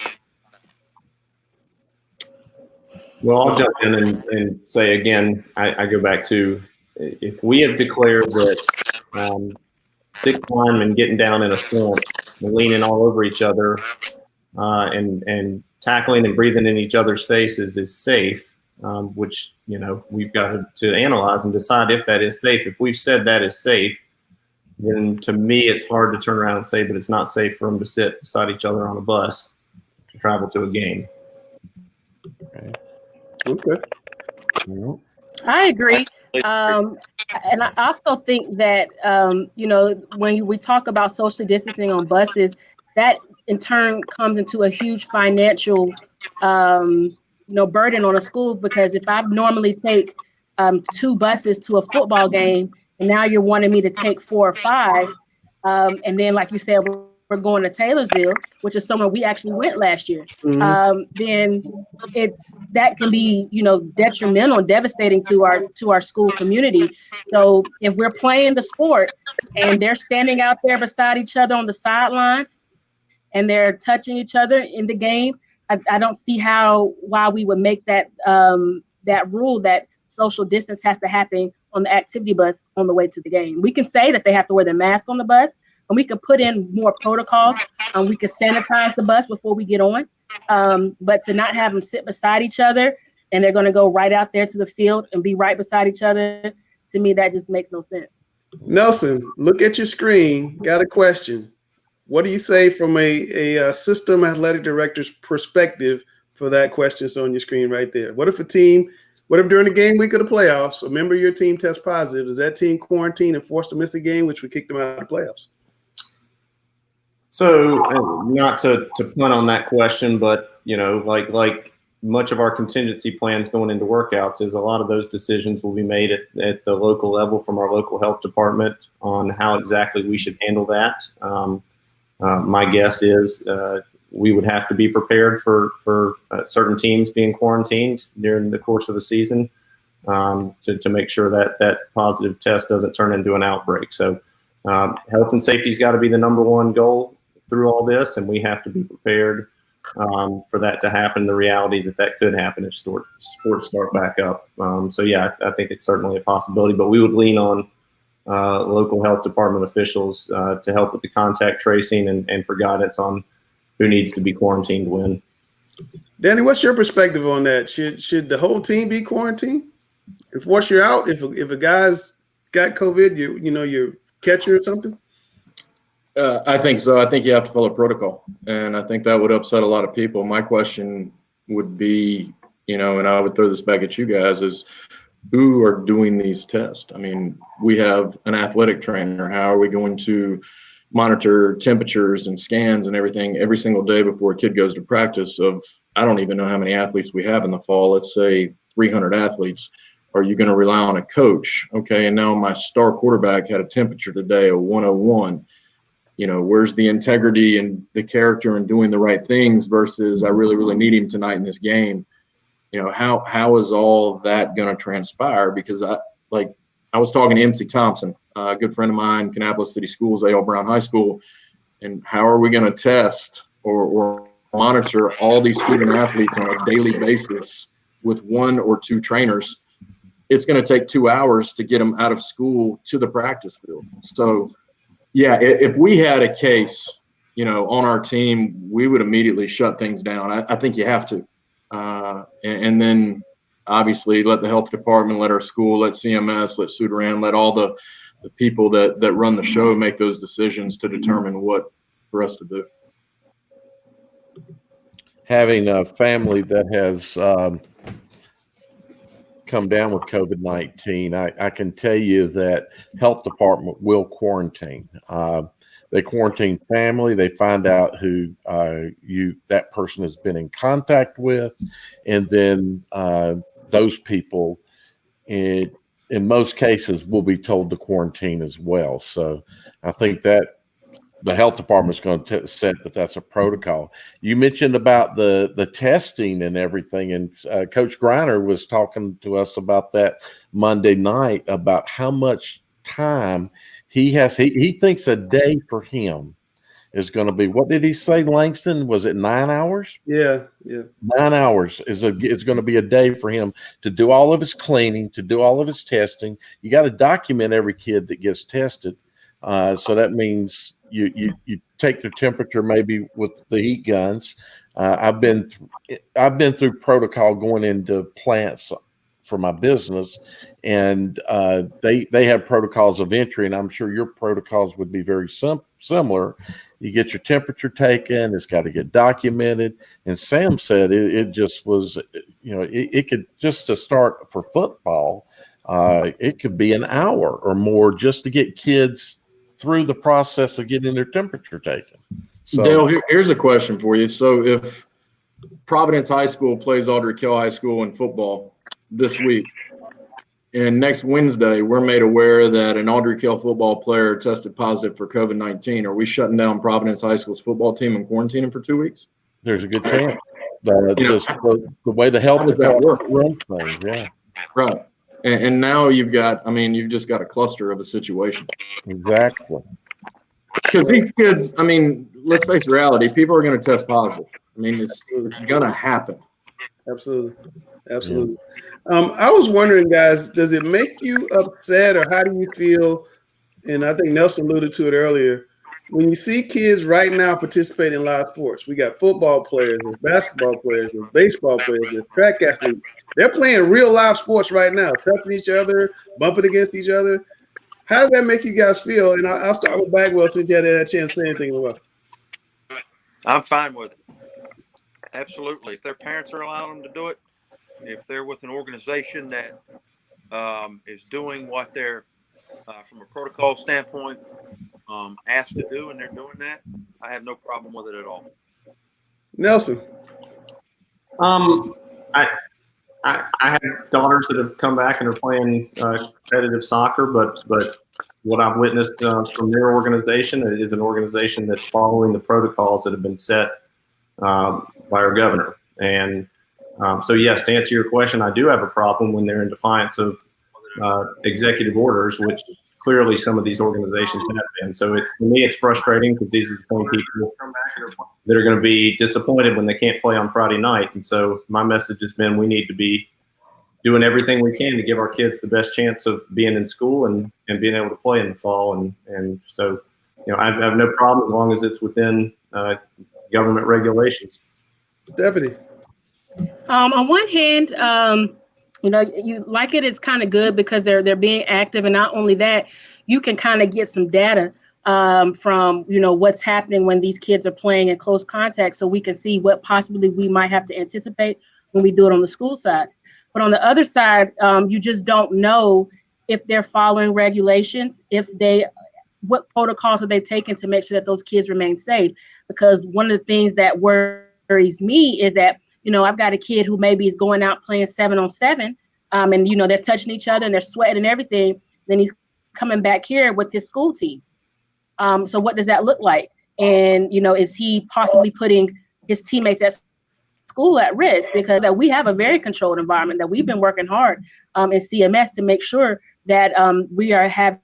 Well, I'll jump in and say again, I go back to, if we have declared that 6 linemen getting down in a slump and leaning all over each other and tackling and breathing in each other's faces is safe, which we've got to analyze and decide if that is safe. If we've said that is safe, then to me it's hard to turn around and say, but it's not safe for them to sit beside each other on a bus to travel to a game. Okay. I agree. And I also think that, when we talk about social distancing on buses, that in turn comes into a huge financial, burden on a school, because if I normally take 2 buses to a football game, and now you're wanting me to take 4 or 5, and then, like you said, we're going to Taylorsville, which is somewhere we actually went last year. Mm-hmm. Then that can be, detrimental and devastating to our school community. So if we're playing the sport and they're standing out there beside each other on the sideline and they're touching each other in the game, I don't see why we would make that rule that social distance has to happen on the activity bus on the way to the game. We can say that they have to wear their mask on the bus, and we can put in more protocols. We can sanitize the bus before we get on. But to not have them sit beside each other and they're going to go right out there to the field and be right beside each other, to me, that just makes no sense. Nelson, look at your screen. Got a question. What do you say from a system athletic director's perspective for that question? So on your screen right there. What if during the game week of the playoffs, a member of your team tests positive? Does that team quarantine and forced to miss a game, which would kick them out of the playoffs? So not to punt on that question, but like much of our contingency plans going into workouts is a lot of those decisions will be made at the local level from our local health department on how exactly we should handle that. My guess is we would have to be prepared for certain teams being quarantined during the course of the season to make sure that positive test doesn't turn into an outbreak. So health and safety's got to be the number one goal through all this, and we have to be prepared for that to happen, the reality that could happen if sports start back up. So yeah, I think it's certainly a possibility, but we would lean on local health department officials to help with the contact tracing and for guidance on who needs to be quarantined when. Danny, what's your perspective on that? Should the whole team be quarantined? If once you're out, if a guy's got COVID, your catcher or something? I think so. I think you have to follow protocol, and I think that would upset a lot of people. My question would be, and I would throw this back at you guys, is who are doing these tests? I mean, we have an athletic trainer. How are we going to, monitor temperatures and scans and everything every single day before a kid goes to practice of, I don't even know how many athletes we have in the fall. Let's say 300 athletes. Are you going to rely on a coach? Okay. And now my star quarterback had a temperature today of 101. You know, where's the integrity and the character and doing the right things versus I really, really need him tonight in this game. You know, how is all that going to transpire? Because I was talking to MC Thompson, a good friend of mine, Kannapolis City Schools, A.L. Brown High School, and how are we going to test or monitor all these student athletes on a daily basis with 1 or 2 trainers? It's going to take 2 hours to get them out of school to the practice field. So, yeah, if we had a case, you know, on our team, we would immediately shut things down. I think you have to. And then obviously let the health department, let our school, let CMS, let Sudaran, let all the people that run the show make those decisions to determine what for us to do. Having a family that has come down with COVID-19, I can tell you that health department will quarantine. They quarantine family. They find out who that person has been in contact with, and then those people, in most cases, will be told to quarantine as well. So I think that the health department is going to set that's a protocol. You mentioned about the testing and everything, and Coach Griner was talking to us about that Monday night about how much time he has. He thinks a day for him is going to be, what did he say, Langston? Was it 9 hours? Yeah. 9 hours is going to be a day for him to do all of his cleaning, to do all of his testing. You got to document every kid that gets tested. So that means you take their temperature maybe with the heat guns. I've been through protocol going into plants for my business, and they have protocols of entry, and I'm sure your protocols would be very similar. You get your temperature taken, it's got to get documented. And Sam said it just was, you know, it could, just to start for football, it could be an hour or more just to get kids through the process of getting their temperature taken. So, Dale, here's a question for you. So if Providence High School plays Ardrey Kell High School in football this week, and next Wednesday we're made aware that an Ardrey Kell football player tested positive for COVID-19, are we shutting down Providence High School's football team and quarantining for 2 weeks? there's a good chance. Just the way the health department runs things, yeah. Right. And now you've just got a cluster of a situation. Exactly. Because these kids, I mean, let's face reality, people are going to test positive. I mean, it's going to happen. Absolutely. I was wondering, guys, does it make you upset, or how do you feel? And I think Nelson alluded to it earlier. When you see kids right now participating in live sports, we got football players, there's basketball players, there's baseball players, there's track athletes. They're playing real live sports right now, touching each other, bumping against each other. How does that make you guys feel? And I'll start with Bagwell since you had a chance to say anything about it. I'm fine with it. Absolutely. If their parents are allowing them to do it, if they're with an organization that is doing what they're, from a protocol standpoint, asked to do, and they're doing that, I have no problem with it at all. Nelson. I have daughters that have come back and are playing competitive soccer, but what I've witnessed from their organization is an organization that's following the protocols that have been set by our governor. And so, yes, to answer your question, I do have a problem when they're in defiance of executive orders, which clearly some of these organizations have been. So for me, it's frustrating because these are the same people that are going to be disappointed when they can't play on Friday night. And so my message has been, we need to be doing everything we can to give our kids the best chance of being in school and being able to play in the fall. And so, you know, I have no problem as long as it's within government regulations. Stephanie. On one hand, you know, you like it's kind of good because they're being active, and not only that, you can kind of get some data from, you know, what's happening when these kids are playing in close contact, so we can see what possibly we might have to anticipate when we do it on the school side. But on the other side, you just don't know if they're following regulations, if they what protocols are they taking to make sure that those kids remain safe? Because one of the things that worries me is that, I've got a kid who maybe is going out playing 7-on-7, and they're touching each other and they're sweating and everything. Then he's coming back here with his school team. So what does that look like? And is he possibly putting his teammates at school at risk? Because that we have a very controlled environment that we've been working hard in CMS to make sure that we are having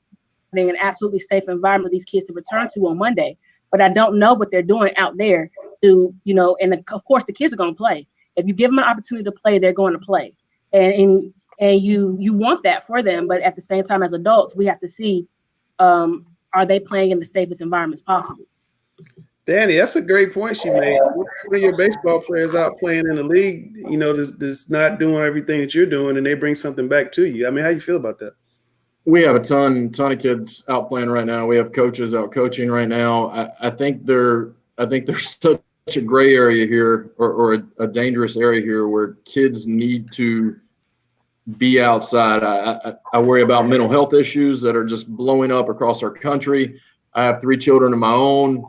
an absolutely safe environment for these kids to return to on Monday. But I don't know what they're doing out there to, and of course the kids are going to play. If you give them an opportunity to play, they're going to play. And you want that for them. But at the same time, as adults, we have to see, are they playing in the safest environments possible? Danny, that's a great point she made. One of your baseball players out playing in the league, that's not doing everything that you're doing, and they bring something back to you. I mean, how you feel about that? We have a ton of kids out playing right now. We have coaches out coaching right now. I think there's such a gray area here, or a dangerous area here, where kids need to be outside. I worry about mental health issues that are just blowing up across our country. I have 3 children of my own.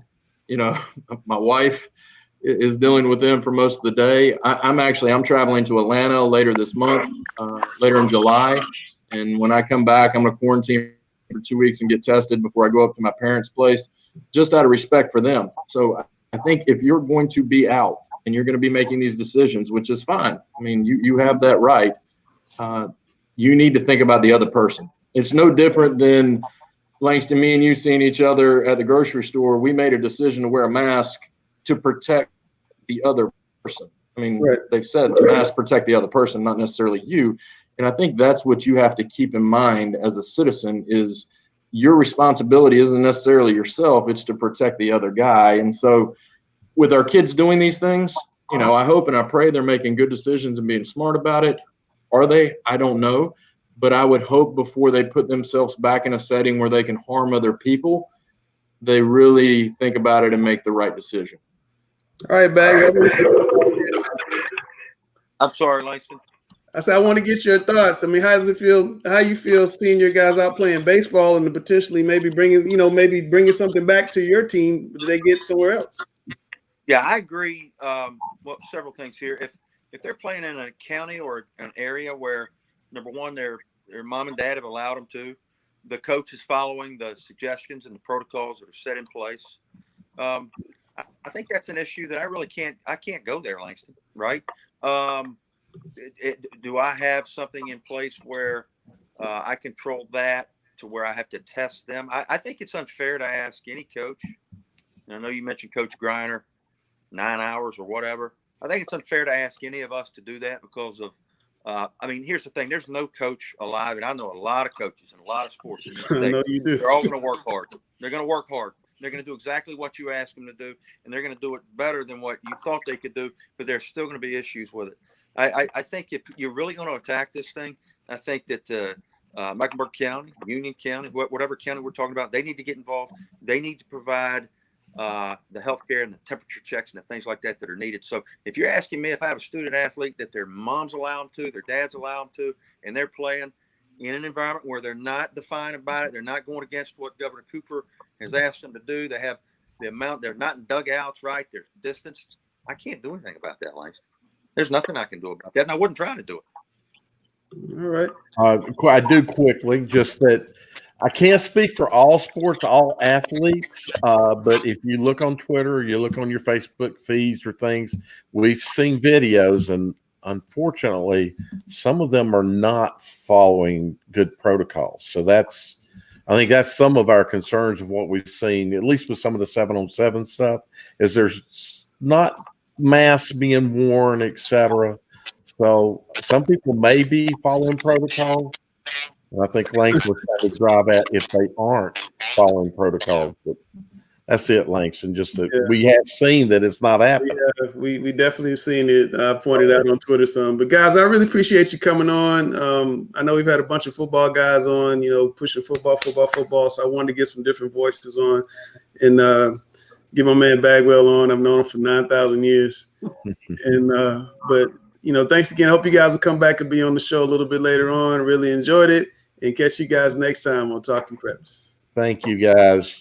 My wife is dealing with them for most of the day. I'm traveling to Atlanta later this month, later in July. And when I come back, I'm going to quarantine for 2 weeks and get tested before I go up to my parents' place, just out of respect for them. So I think if you're going to be out and you're going to be making these decisions, which is fine. I mean, you have that right. You need to think about the other person. It's no different than Langston, me and you seeing each other at the grocery store. We made a decision to wear a mask to protect the other person. I mean, right. They've said the mask protect the other person, not necessarily you. And I think that's what you have to keep in mind as a citizen is your responsibility isn't necessarily yourself, it's to protect the other guy. And so with our kids doing these things, I hope and I pray they're making good decisions and being smart about it. Are they? I don't know. But I would hope before they put themselves back in a setting where they can harm other people, they really think about it and make the right decision. All right, Bag. I'm sorry, Langston. I said I want to get your thoughts. I mean, how does it feel? How you feel seeing your guys out playing baseball and potentially maybe bringing something back to your team that they get somewhere else? Yeah, I agree. Several things here. If they're playing in a county or an area where, number one, their mom and dad have allowed them to, the coach is following the suggestions and the protocols that are set in place. I think that's an issue that I can't go there, Langston, right? Do I have something in place where I control that to where I have to test them? I think it's unfair to ask any coach. And I know you mentioned Coach Griner, 9 hours or whatever. I think it's unfair to ask any of us to do that because of, here's the thing. There's no coach alive, and I know a lot of coaches in a lot of sports. I know you do. They're all going to work hard. They're going to work hard. They're going to do exactly what you ask them to do, and they're going to do it better than what you thought they could do, but there's still going to be issues with it. I think if you're really going to attack this thing, I think that Mecklenburg County, Union County, whatever county we're talking about, they need to get involved. They need to provide the health care and the temperature checks and the things like that are needed. So if you're asking me if I have a student athlete that their mom's allow them to, their dad's allow them to, and they're playing in an environment where they're not defiant about it, they're not going against what Governor Cooper has asked them to do, they have the amount, they're not in dugouts, right? They're distanced. I can't do anything about that, Langston. There's nothing I can do about that, and I wouldn't try to do it. All right. I do quickly, just that I can't speak for all sports, all athletes, but if you look on Twitter, you look on your Facebook feeds or things, we've seen videos, and unfortunately, some of them are not following good protocols. So I think that's some of our concerns of what we've seen, at least with some of the 7-on-7 stuff, is there's not masks being worn, etc. So some people may be following protocol. And I think Langston was trying to drive at if they aren't following protocols. But that's it, Langston. Just that we have seen that it's not happening. Yeah, we definitely seen it. I pointed out on Twitter some. But guys, I really appreciate you coming on. I know we've had a bunch of football guys on, pushing football. So I wanted to get some different voices on and get my man Bagwell on. I've known him for 9,000 years. But thanks again. Hope you guys will come back and be on the show a little bit later on. Really enjoyed it, and catch you guys next time on Talking Preps. Thank you, guys.